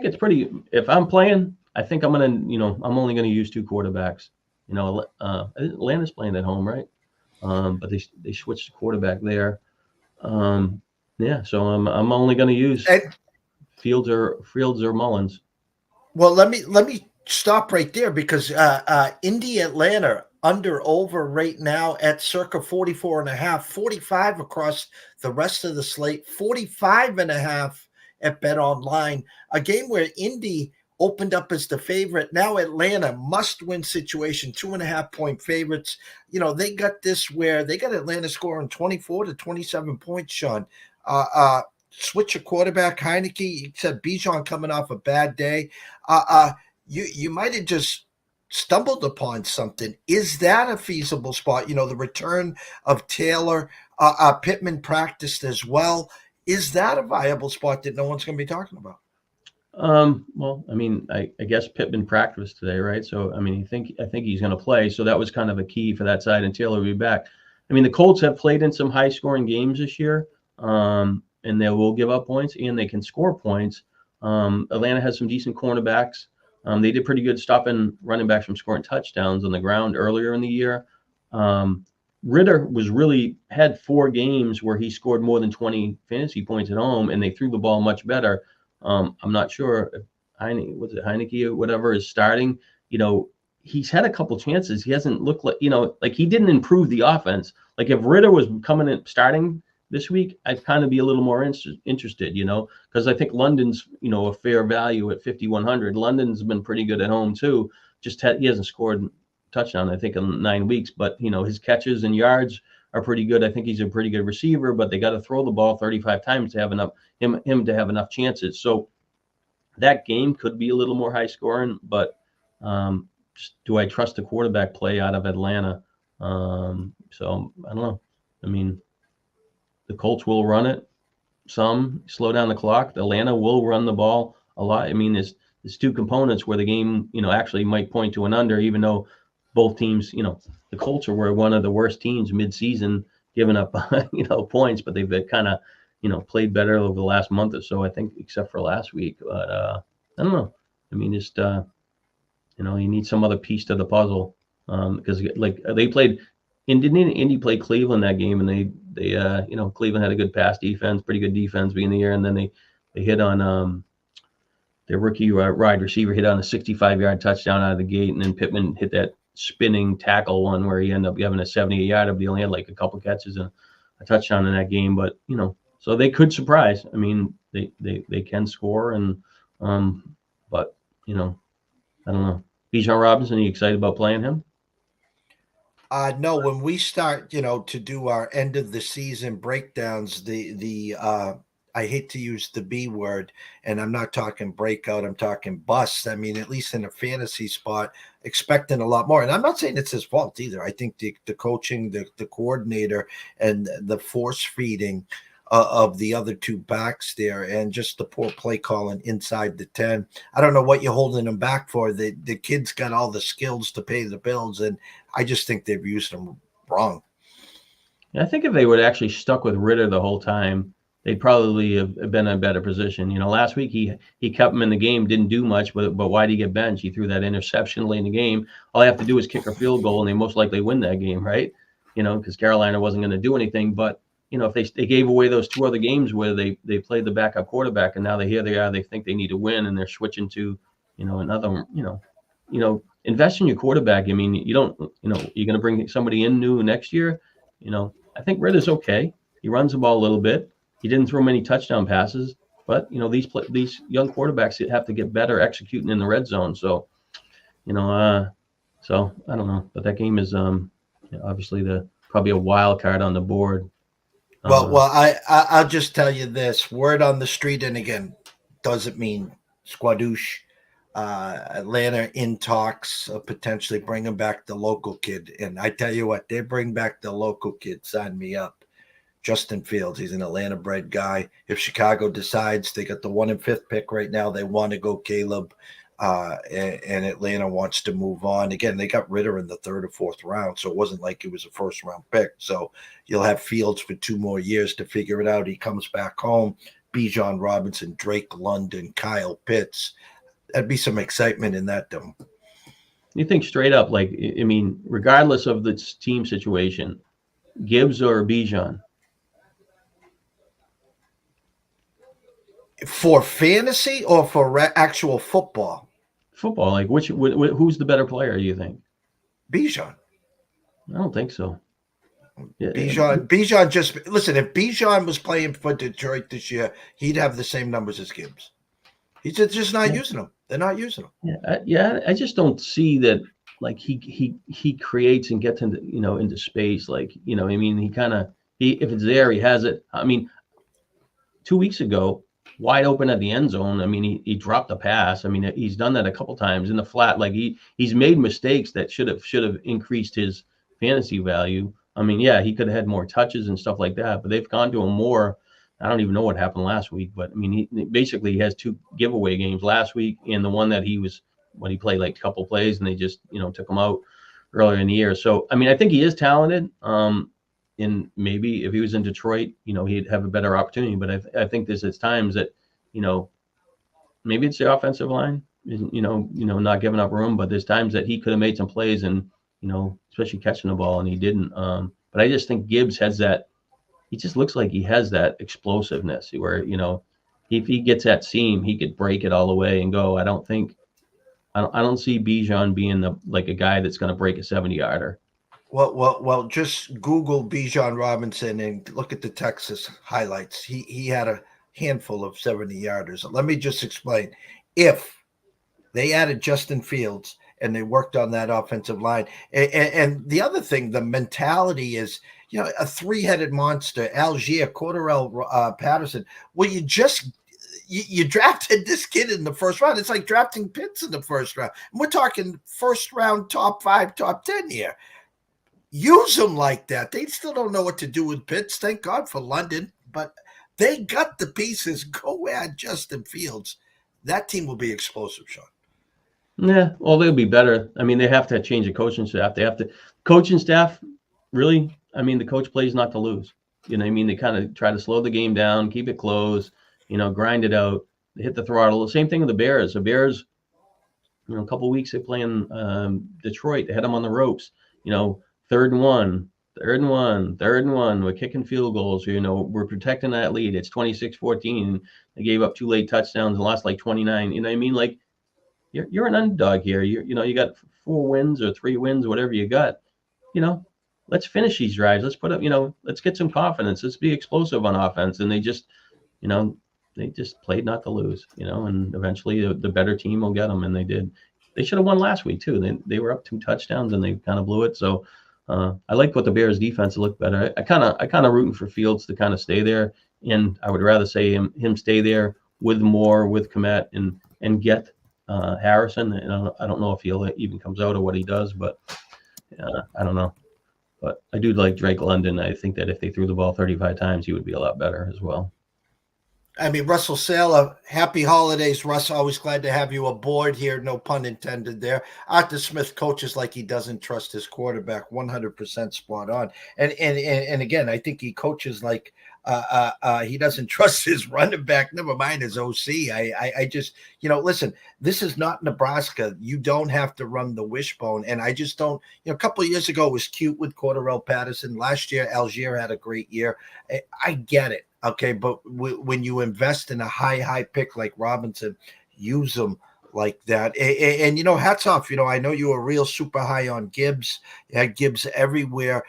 it's pretty, if I'm playing, I think I'm going to, I'm only going to use 2 quarterbacks. Atlanta's playing at home, right? But they switched the quarterback there. So I'm only going to use Fields or Mullins. Well, let me stop right there because Indy Atlanta under over right now at circa 44.5, 45 across the rest of the slate, 45.5 at Bet Online. A game where Indy opened up as the favorite. Now Atlanta must-win situation, 2.5-point favorites. They got this where they got Atlanta scoring 24 to 27 points, Shawn. Switch your quarterback, Heineke. You said Bijan coming off a bad day. You might have just stumbled upon something. Is that a feasible spot? The return of Taylor, Pittman practiced as well. Is that a viable spot that no one's going to be talking about? Well, I guess Pittman practiced today, right? So, I think he's going to play. So that was kind of a key for that side, and Taylor will be back. The Colts have played in some high-scoring games this year, and they will give up points, and they can score points. Atlanta has some decent cornerbacks. They did pretty good stopping running backs from scoring touchdowns on the ground earlier in the year. Ritter had 4 games where he scored more than 20 fantasy points at home, and they threw the ball much better. I'm not sure if Heineke or whatever is starting. He's had a couple chances. He hasn't looked like he didn't improve the offense. Like if Ritter was coming in starting this week, I'd kind of be a little more interested, because I think London's, a fair value at 5,100. London's been pretty good at home too. He hasn't scored a touchdown, I think, in 9 weeks, but his catches and yards are pretty good. I think he's a pretty good receiver, but they got to throw the ball 35 times to have enough him to have enough chances. So that game could be a little more high scoring, but do I trust the quarterback play out of Atlanta? So I don't know. The Colts will run it some, slow down the clock. Atlanta will run the ball a lot. There's 2 components where the game, actually might point to an under, even though both teams, the Colts were one of the worst teams mid-season, giving up, points, but they've kind of, played better over the last month or so, I think, except for last week. But I don't know. You need some other piece to the puzzle because they played. Indy played Cleveland that game, and they Cleveland had a good pass defense, pretty good defense being the year, and then they hit on their rookie wide receiver hit on a 65-yard touchdown out of the gate, and then Pittman hit that spinning tackle one where he ended up having a 78-yarder, but he only had like a couple catches and a touchdown in that game. But so they could surprise. They can score, and but I don't know. Bijan Robinson, are you excited about playing him? No, when we start, to do our end of the season breakdowns, I hate to use the B word, and I'm not talking breakout, I'm talking bust. At least in a fantasy spot, expecting a lot more. And I'm not saying it's his fault either. I think the coaching, the coordinator, and the force feeding of the other two backs there, and just the poor play calling inside the 10. I don't know what you're holding them back for. The kid's got all the skills to pay the bills, and I just think they've used them wrong. I think if they would actually stuck with Ritter the whole time, they'd probably have been in a better position. Last week he kept him in the game, didn't do much, but why did he get benched? He threw that interception late in the game. All they have to do is kick a field goal, and they most likely win that game, right? Because Carolina wasn't going to do anything. But if they gave away those two other games where they played the backup quarterback, and now here they are, they think they need to win, and they're switching to another. Invest in your quarterback. I mean, you don't. You're going to bring somebody in new next year. I think Ritter's okay. He runs the ball a little bit. He didn't throw many touchdown passes, but these young quarterbacks have to get better executing in the red zone. So, so I don't know, but that game is obviously probably a wild card on the board. Well, I'll just tell you this: word on the street, and again, doesn't mean squadoosh. Atlanta in talks of potentially bringing back the local kid, and I tell you what, they bring back the local kid. Sign me up. Justin Fields, he's an Atlanta-bred guy. If Chicago decides, they got the 1 and 5th pick right now, they want to go Caleb, and Atlanta wants to move on. Again, they got Ritter in the 3rd or 4th round, so it wasn't like it was a first-round pick. So you'll have Fields for 2 more years to figure it out. He comes back home. Bijan Robinson, Drake London, Kyle Pitts. That'd be some excitement in that dome. You think straight up, regardless of the team situation, Gibbs or Bijan? For fantasy or for actual football? Football, who's the better player, do you think? Bijan. I don't think so. Bijan just listen. If Bijan was playing for Detroit this year, he'd have the same numbers as Gibbs. He's just not using them. They're not using them. I just don't see that. He creates and gets into space. If it's there, he has it. 2 weeks ago, wide open at the end zone. He dropped a pass. He's done that a couple times in the flat. He's made mistakes that should have increased his fantasy value. He could have had more touches and stuff like that, but they've gone to him more. I don't even know what happened last week, but he basically has 2 giveaway games last week, and the one that he played a couple plays and they just took him out earlier in the year. So I think he is talented. And maybe if he was in Detroit, he'd have a better opportunity. But I think there's times that maybe it's the offensive line, not giving up room. But there's times that he could have made some plays and especially catching the ball, and he didn't. But I just think Gibbs has that. He just looks like he has that explosiveness where, if he gets that seam, he could break it all the way and go. I don't see Bijan being a guy that's going to break a 70-yarder. Well, just Google Bijan Robinson and look at the Texas highlights. He had a handful of 70-yarders. Let me just explain. If they added Justin Fields and they worked on that offensive line, and the other thing, the mentality is, a 3-headed monster, Algier, Cordarrelle Patterson. Well, you drafted this kid in the 1st round. It's like drafting Pitts in the 1st round. And we're talking 1st round, top 5, top 10 here. Use them like that. They still don't know what to do with Pitts. Thank God for London, but they got the pieces. Go add Justin Fields. That team will be explosive, Shawn. Yeah, well, they'll be better. They have to change the coaching staff. Coaching staff, really. The coach plays not to lose. They kind of try to slow the game down, keep it close, grind it out, they hit the throttle. The same thing with the Bears. The Bears, a couple of weeks they play in Detroit. They had them on the ropes. 3rd and 1. We're kicking field goals. We're protecting that lead. It's 26-14. They gave up 2 late touchdowns and lost 29. You're an underdog here. You got 4 wins or 3 wins, whatever you got. Let's finish these drives. Let's put up, let's get some confidence. Let's be explosive on offense. And they just played not to lose, and eventually the better team will get them. And they did. They should have won last week too. They were up 2 touchdowns and they kind of blew it. So I like what the Bears defense looked better. I kind of rooting for Fields to kind of stay there. And I would rather say him stay there with Kmet and get Harrison. And I don't know if he'll even comes out or what he does, but I don't know. But I do like Drake London. I think that if they threw the ball 35 times, he would be a lot better as well. I mean, Russell Saylor, happy holidays, Russ. Always glad to have you aboard here. No pun intended there. Arthur Smith coaches like he doesn't trust his quarterback. 100% spot on. And again, I think he coaches like he doesn't trust his running back. Never mind his OC. I just, listen, this is not Nebraska. You don't have to run the wishbone. And I just don't, a couple of years ago it was cute with Cordarrelle Patterson. Last year, Algier had a great year. I get it. Okay, but when you invest in a high pick like Robinson, use them like that. And hats off. I know you were real super high on Gibbs. You had Gibbs everywhere.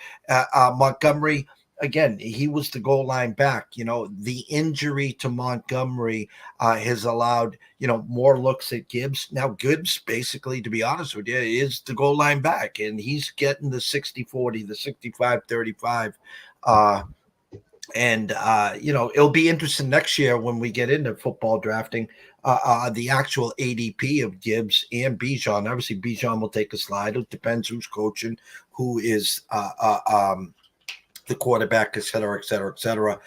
Montgomery, again, he was the goal line back. The injury to Montgomery has allowed, more looks at Gibbs. Now, Gibbs, basically, to be honest with you, is the goal line back, and he's getting the 60-40, the 65-35. And it'll be interesting next year when we get into football drafting, the actual ADP of Gibbs and Bijan. Obviously, Bijan will take a slide. It depends who's coaching, who is the quarterback, et cetera, et cetera, et cetera.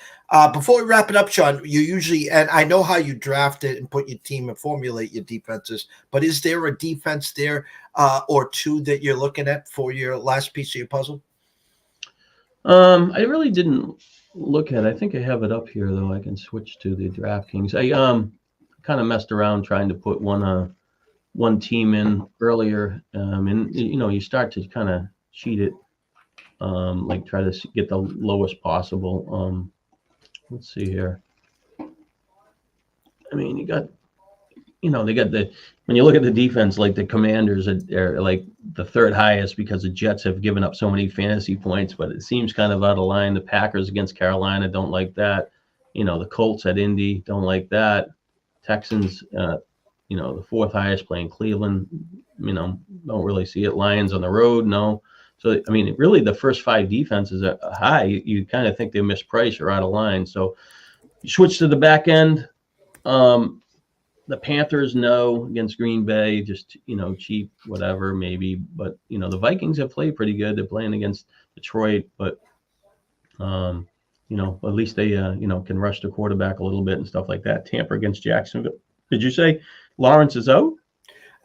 Before we wrap it up, Shawn, you usually, and I know how you draft it and put your team and formulate your defenses, but is there a defense there or two that you're looking at for your last piece of your puzzle? I really didn't look at it. I think I have it up here, though. I can switch to the DraftKings. I kind of messed around trying to put one team in earlier, and you start to kind of cheat it, like try to get the lowest possible. Let's see here. I mean, you got, they got when you look at the defense, like the Commanders are like the third highest because the Jets have given up so many fantasy points, but it seems kind of out of line. The Packers against Carolina don't like that. The Colts at Indy don't like that. Texans, the fourth highest playing Cleveland, don't really see it. Lions on the road, no. So, I mean, really the first five defenses are high. You kind of think they're mispriced or out of line. So you switch to the back end. The Panthers, no, against Green Bay, just, cheap, whatever, maybe. But, the Vikings have played pretty good. They're playing against Detroit, but, at least they, can rush the quarterback a little bit and stuff like that. Tampa against Jacksonville. Did you say Lawrence is out?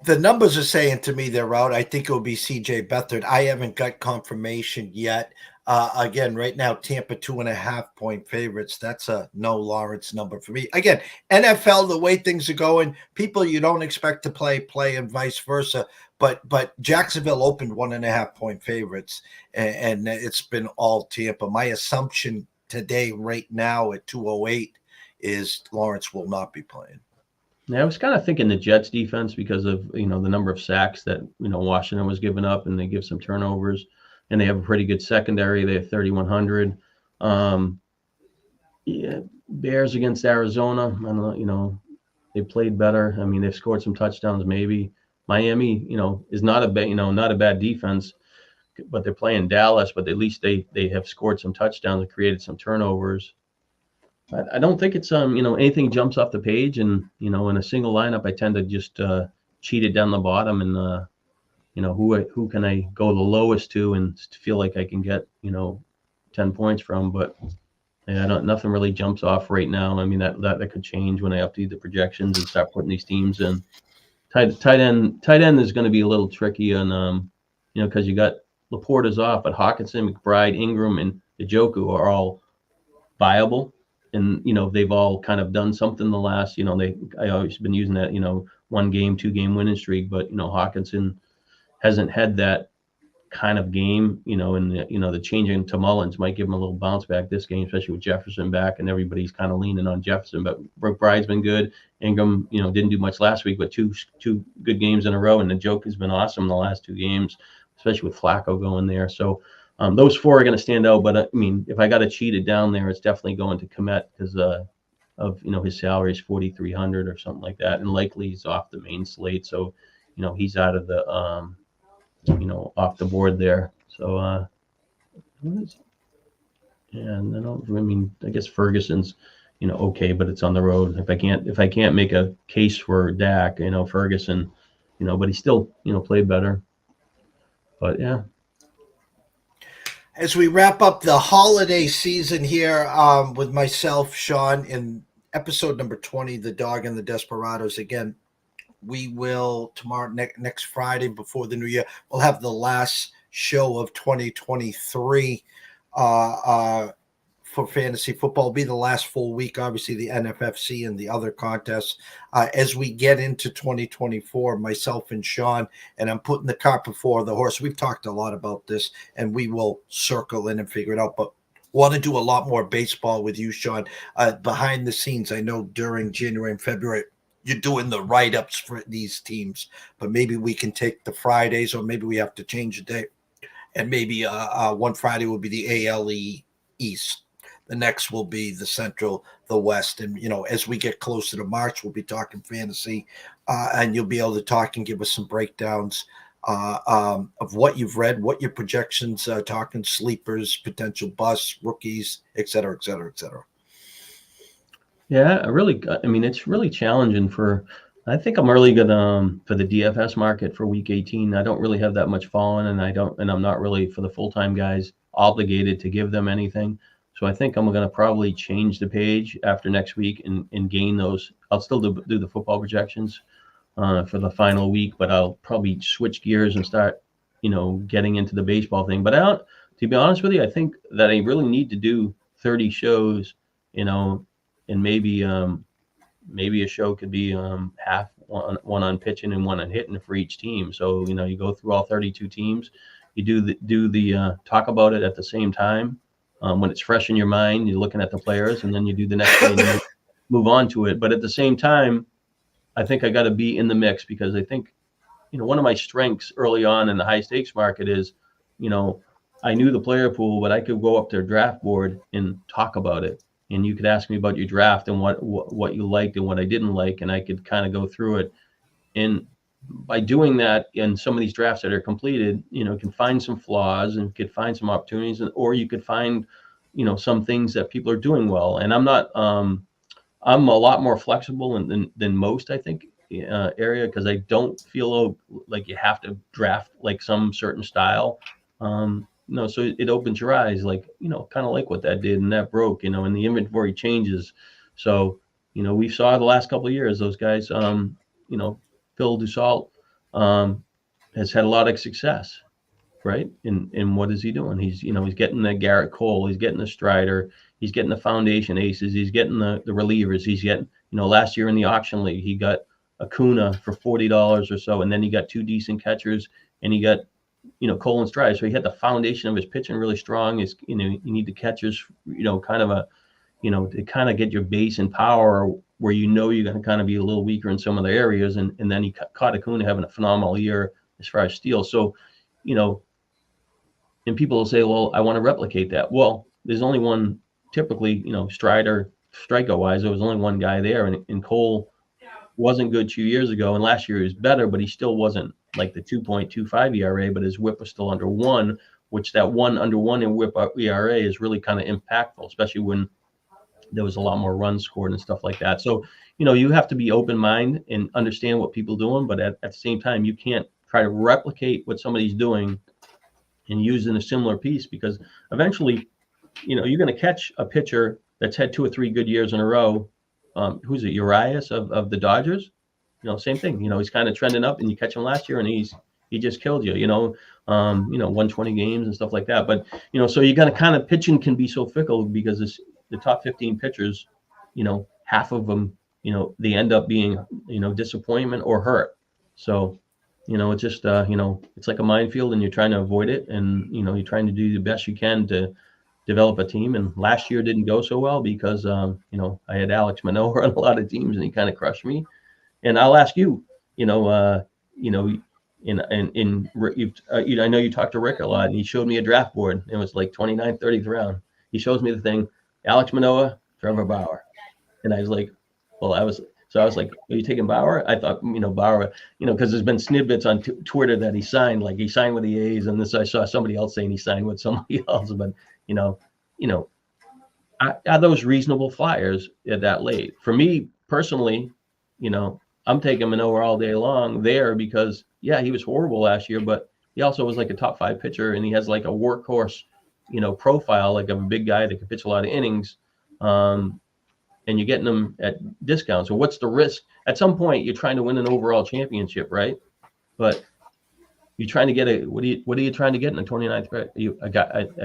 The numbers are saying to me they're out. I think it will be C.J. Beathard. I haven't got confirmation yet. Again, right now, Tampa 2.5-point favorites. That's a no Lawrence number for me. Again, NFL, the way things are going, people you don't expect to play, and vice versa. But Jacksonville opened 1.5-point favorites, and it's been all Tampa. My assumption today, right now at 2:08, is Lawrence will not be playing. Yeah, I was kind of thinking the Jets defense because of, the number of sacks that, Washington was giving up, and they give some turnovers, and they have a pretty good secondary. They have 3,100. Yeah, Bears against Arizona. I don't know, they played better. I mean, they've scored some touchdowns maybe. Miami, is not a bad defense, but they're playing Dallas, but at least they have scored some touchdowns and created some turnovers. I don't think it's anything jumps off the page, and in a single lineup I tend to just cheat it down the bottom, and who can I go the lowest to and feel like I can get 10 points from. But yeah, nothing really jumps off right now. I mean, that could change when I update the projections and start putting these teams in. Tight end is going to be a little tricky, on because you got Laporta's off, but Hawkinson, McBride, Ingram, and Njoku are all viable. And, they've all kind of done something the last, I always been using that, 1 game, 2 game winning streak, but, Hawkinson hasn't had that kind of game, and the changing to Mullins might give him a little bounce back this game, especially with Jefferson back, and everybody's kind of leaning on Jefferson. But McBride's been good. Ingram, didn't do much last week, but two good games in a row, and the joke has been awesome the last 2 games, especially with Flacco going there. So those 4 are going to stand out. But I mean, if I got to cheat it down there, it's definitely going to Kmet because of his salary is $4,300 or something like that, and likely he's off the main slate, so he's out of the off the board there. So and then I guess Ferguson's okay, but it's on the road. If I can't make a case for Dak, Ferguson, but he still played better. But yeah. As we wrap up the holiday season here with myself, Shawn, in episode number 20, The Dawg and the Desperados. Again, we will tomorrow, next Friday before the new year, we'll have the last show of 2023 for fantasy football. It'll be the last full week, obviously the NFFC and the other contests. As we get into 2024, myself and Shawn, and I'm putting the cart before the horse. We've talked a lot about this, and we will circle in and figure it out. But want to do a lot more baseball with you, Shawn. Behind the scenes, I know during January and February, you're doing the write-ups for these teams, but maybe we can take the Fridays, or maybe we have to change the day. And maybe one Friday will be the ALE East. The next will be the Central, the West. And, as we get closer to March, we'll be talking fantasy, and you'll be able to talk and give us some breakdowns of what you've read, what your projections are, talking sleepers, potential busts, rookies, et cetera, et cetera, et cetera. Yeah, it's really challenging I think I'm really good for the DFS market for week 18. I don't really have that much fallen, and I'm not really, for the full-time guys, obligated to give them anything. So I think I'm going to probably change the page after next week and gain those. I'll still do the football projections for the final week, but I'll probably switch gears and start, getting into the baseball thing. But to be honest with you, I think that I really need to do 30 shows, and maybe a show could be half one on pitching and one on hitting for each team. So, you go through all 32 teams, you do the talk about it at the same time. When it's fresh in your mind, you're looking at the players, and then you do the next day and you move on to it. But at the same time, I think I got to be in the mix, because I think, one of my strengths early on in the high stakes market is, I knew the player pool, but I could go up to a draft board and talk about it. And you could ask me about your draft and what you liked and what I didn't like, and I could kind of go through it. And by doing that in some of these drafts that are completed, you can find some flaws and could find some opportunities, or you could find, some things that people are doing well. And I'm not, I'm a lot more flexible than most, I think, area, because I don't feel like you have to draft like some certain style. So it opens your eyes, like, kind of like what that did, and that broke, and the inventory changes. So, we saw the last couple of years, those guys, Phil Dussault has had a lot of success, right? And what is he doing? He's getting the Garrett Cole, he's getting the Strider, he's getting the foundation aces, he's getting the relievers, he's getting, last year in the auction league, he got Acuna for $40 or so, and then he got two decent catchers, and he got, Cole and Strider. So he had the foundation of his pitching really strong. Is, you need the catchers, kind of to kind of get your base and power where you're going to kind of be a little weaker in some of the areas. And then he caught Acuna having a phenomenal year as far as steals. So, and people will say, well, I want to replicate that. Well, there's only one, typically, Strider, strikeout-wise, there was only one guy there. And Cole wasn't good 2 years ago. And last year he was better, but he still wasn't like the 2.25 ERA, but his whip was still under 1, which that under 1 in whip ERA is really kind of impactful, especially when there was a lot more runs scored and stuff like that. So, you have to be open-minded and understand what people are doing, but at the same time, you can't try to replicate what somebody's doing and use in a similar piece, because eventually, you're going to catch a pitcher that's had 2 or 3 good years in a row. Who's it? Urias of the Dodgers? Same thing. He's kind of trending up, and you catch him last year, and he just killed you. 120 games and stuff like that. But so you got to kind of, pitching can be so fickle, because it's the top 15 pitchers. Half of them, they end up being disappointment or hurt. So it's just it's like a minefield, and you're trying to avoid it, and you're trying to do the best you can to develop a team. And last year didn't go so well because I had Alex Manoah on a lot of teams, and he kind of crushed me. And I'll ask you, I know you talked to Rick a lot, and he showed me a draft board. It was like 29th, 30th round. He shows me the thing, Alex Manoah, Trevor Bauer. And I was like, I was like, are you taking Bauer? I thought, Bauer, because there's been snippets on Twitter that he signed with the A's, and this I saw somebody else saying he signed with somebody else. But, are those reasonable flyers that late? For me personally, I'm taking Manoah all day long there, because, yeah, he was horrible last year, but he also was like a top 5 pitcher, and he has like a workhorse, profile, like of a big guy that can pitch a lot of innings, and you're getting them at discounts. So what's the risk? At some point, you're trying to win an overall championship, right? But you're trying to get what are you trying to get in the 29th pick? A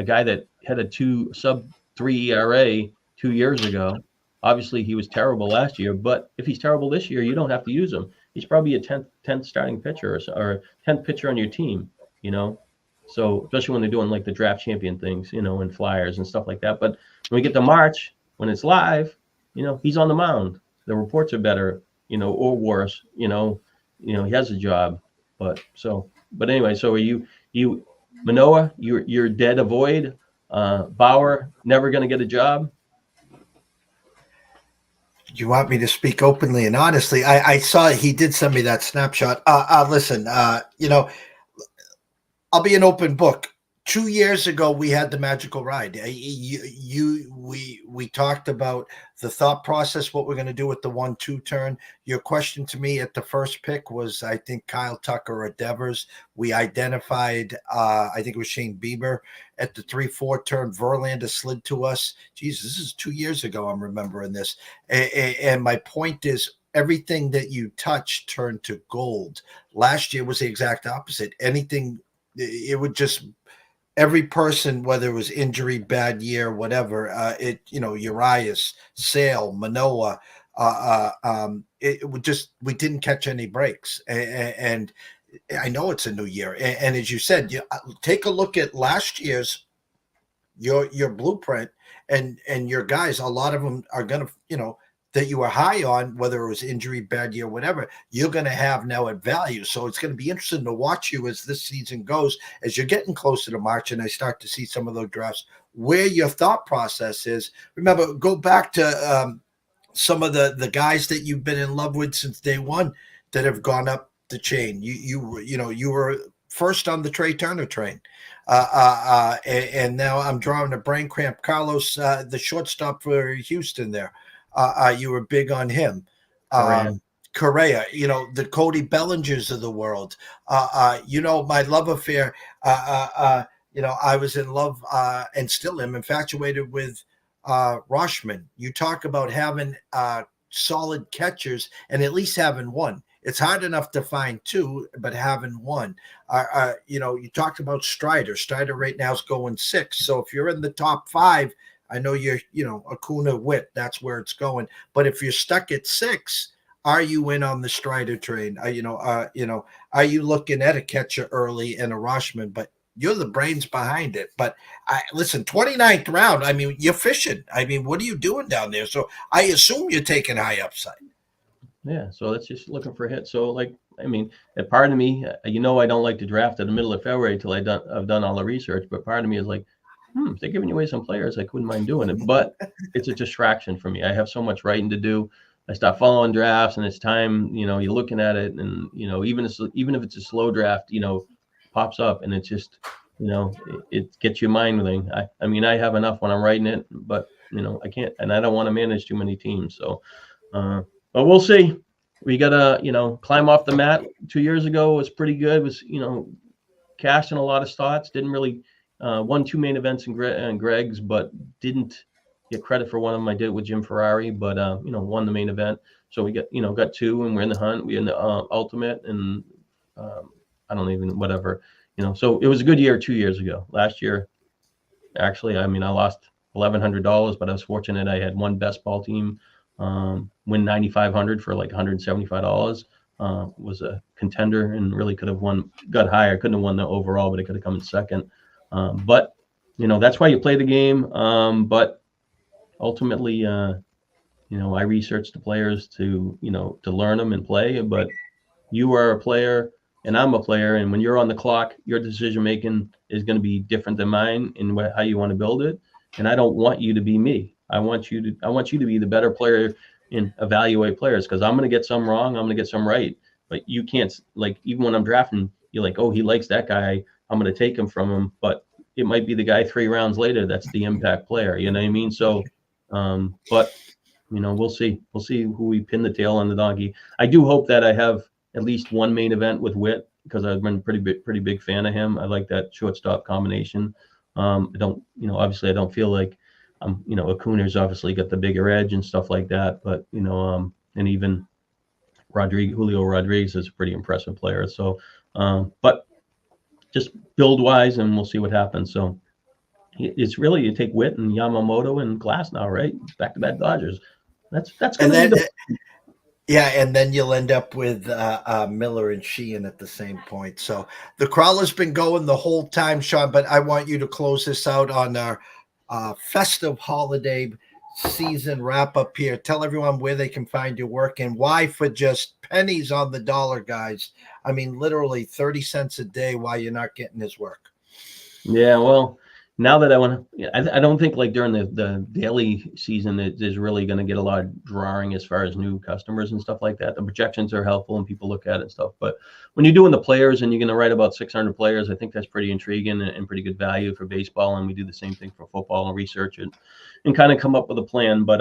guy that had a sub-3 ERA 2 years ago. Obviously, he was terrible last year, but if he's terrible this year, you don't have to use him. He's probably a 10th starting pitcher or 10th pitcher on your team, So especially when they're doing like the draft champion things, and flyers and stuff like that. But when we get to March, when it's live, he's on the mound. The reports are better, or worse, he has a job. But anyway, so are you Manoah, you're dead a void. Bauer never going to get a job. You want me to speak openly and honestly? I saw he did send me that snapshot. Listen, I'll be an open book. 2 years ago, we had the magical ride. We talked about the thought process, what we're going to do with the 1-2 turn. Your question to me at the first pick was, I think, Kyle Tucker or Devers. We identified, I think it was Shane Bieber at the 3-4 turn. Verlander slid to us. Geez, this is 2 years ago. I'm remembering this. And my point is, everything that you touch turned to gold. Last year was the exact opposite. Anything, it would just... Every person, whether it was injury, bad year, whatever, Urias, Sale, Manoah, it would just, we didn't catch any breaks. And I know it's a new year. And as you said, take a look at last year's, your blueprint and your guys, a lot of them are going to, that you were high on, whether it was injury, bad year, whatever, you're going to have now at value. So it's going to be interesting to watch you as this season goes, as you're getting closer to March and I start to see some of those drafts, where your thought process is. Remember, go back to some of the guys that you've been in love with since day one that have gone up the chain. You were first on the Trey Turner train. And now I'm drawing a brain cramp. Carlos, the shortstop for Houston there. You were big on him. Correa, the Cody Bellingers of the world. My love affair. I was in love and still am infatuated with Rashman. You talk about having solid catchers and at least having one. It's hard enough to find two, but having one. You talked about Strider. Strider right now is going 6. So if you're in the top 5, I know you're, Acuna, Witt, that's where it's going. But if you're stuck at 6, are you in on the Strider train? Are you looking at a catcher early and a Rashman? But you're the brains behind it. But listen, 29th round, you're fishing. What are you doing down there? So I assume you're taking high upside. Yeah, so that's just looking for hits. So, a part of me, I don't like to draft in the middle of February till I've done all the research. But part of me is like, if they're giving away some players, I wouldn't mind doing it. But it's a distraction for me. I have so much writing to do. I start following drafts, and it's time. You're looking at it, and even if it's a slow draft, pops up, and it's just, it gets your mind moving. I have enough when I'm writing it, but I can't, and I don't want to manage too many teams. So, but we'll see. We gotta, climb off the mat. 2 years ago was pretty good. Was cashed in a lot of spots. Didn't really. Won 2 main events in Greg's, but didn't get credit for one of them. I did with Jim Ferrari, but won the main event. So we got 2, and we're in the hunt. We're in the ultimate, and I don't even whatever. So it was a good year 2 years ago. Last year, actually, I lost $1,100, but I was fortunate. I had one best ball team win $9,500 for like $175. Was a contender and really could have won. Got higher, couldn't have won the overall, but it could have come in second. But that's why you play the game. But ultimately, I research the players to learn them and play. But you are a player and I'm a player. And when you're on the clock, your decision making is going to be different than mine in how you want to build it. And I don't want you to be me. I want you to be the better player and evaluate players, because I'm going to get some wrong. I'm going to get some right. But you can't, even when I'm drafting, you're like, oh, he likes that guy, I'm going to take him from him. But it might be the guy 3 rounds later that's the impact player. You know what I mean? So, but, we'll see. We'll see who we pin the tail on the doggy. I do hope that I have at least one main event with Witt, because I've been pretty big fan of him. I like that shortstop combination. I don't, obviously I don't feel like Acuna's obviously got the bigger edge and stuff like that, but and even Julio Rodriguez is a pretty impressive player. So, but just build wise, and we'll see what happens. So it's really, you take Witt and Yamamoto and Glass now, right? Back to back Dodgers. That's going to be the. Yeah, and then you'll end up with Miller and Sheehan at the same point. So the crawler's been going the whole time, Shawn, but I want you to close this out on our festive holiday season wrap up here. Tell everyone where they can find your work and why for just pennies on the dollar, guys. I mean, literally 30 cents a day, why you're not getting his work. Yeah, well, now that I don't think like during the daily season that is really going to get a lot of drawing as far as new customers and stuff like that. The projections are helpful and people look at it and stuff. But when you're doing the players and you're going to write about 600 players, I think that's pretty intriguing and pretty good value for baseball. And we do the same thing for football and research it and kind of come up with a plan. But,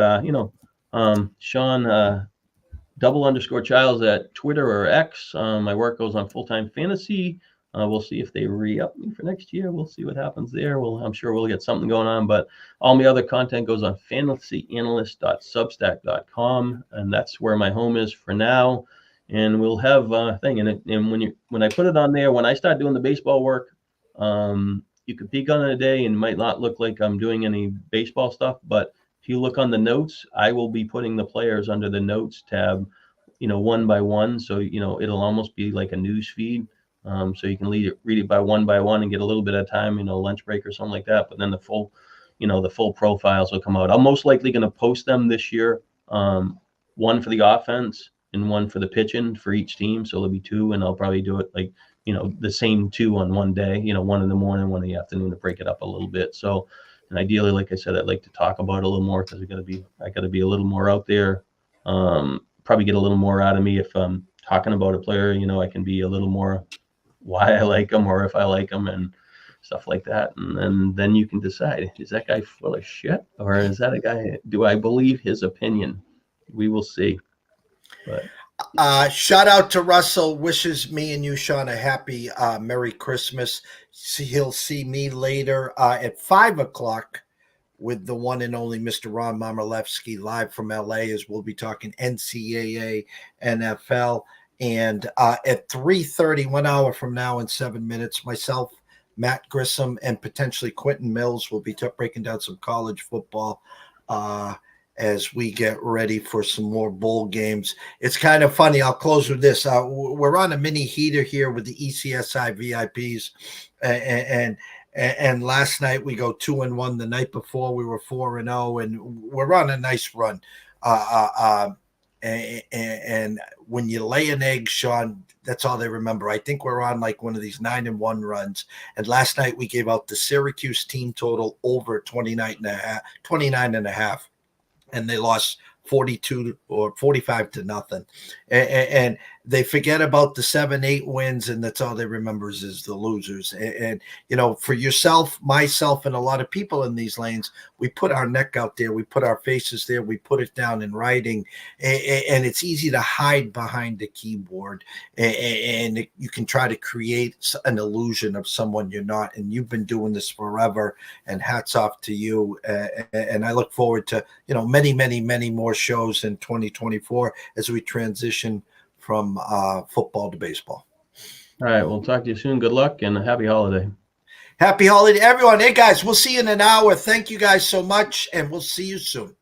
Shawn, _Childs at Twitter or X. My work goes on Full-Time Fantasy. We'll see if they re-up me for next year. We'll see what happens there. I'm sure we'll get something going on. But all my other content goes on fantasyanalyst.substack.com, and that's where my home is for now. And we'll have a thing. And when I put it on there, when I start doing the baseball work, you could peek on it a day and it might not look like I'm doing any baseball stuff. But if you look on the notes, I will be putting the players under the notes tab, one by one. So, it'll almost be like a news feed. So you can read it by one and get a little bit of time, lunch break or something like that. But then the full profiles will come out. I'm most likely going to post them this year. One for the offense and one for the pitching for each team. So there'll be two, and I'll probably do it like, the same two on one day, one in the morning, one in the afternoon to break it up a little bit. So, and ideally, like I said, I'd like to talk about it a little more because I got to be a little more out there. Probably get a little more out of me if I'm talking about a player, I can be a little more why I like them or if I like them and stuff like that. And then you can decide, is that guy full of shit or is that a guy, do I believe his opinion? We will see. But shout out to Russell, wishes me and you, Shawn, a happy Merry Christmas. He'll see me later at 5:00 with the one and only Mr. Ron Momorlewski live from LA, as we'll be talking NCAA, NFL. And at 3:30, 1 hour from now and 7 minutes, myself, Matt Grissom, and potentially Quentin Mills will be breaking down some college football as we get ready for some more bowl games. It's kind of funny. I'll close with this. We're on a mini heater here with the ECSI VIPs. And last night we go 2-1. The night before we were 4-0, and we're on a nice run. And when you lay an egg, Shawn, that's all they remember. I think we're on like one of these 9-1 runs. And last night we gave out the Syracuse team total over 29.5, and they lost 42 or 45-0. And they forget about the 7-8 wins, and that's all they remember is the losers. And for yourself, myself, and a lot of people in these lanes, we put our neck out there, we put our faces there, we put it down in writing, and it's easy to hide behind the keyboard, and you can try to create an illusion of someone you're not. And you've been doing this forever, and hats off to you. And I look forward to many, many, many more shows in 2024 as we transition from football to baseball. All right, we'll talk to you soon. Good luck and a happy holiday. Happy holiday, everyone. Hey, guys, we'll see you in an hour. Thank you guys so much, and we'll see you soon.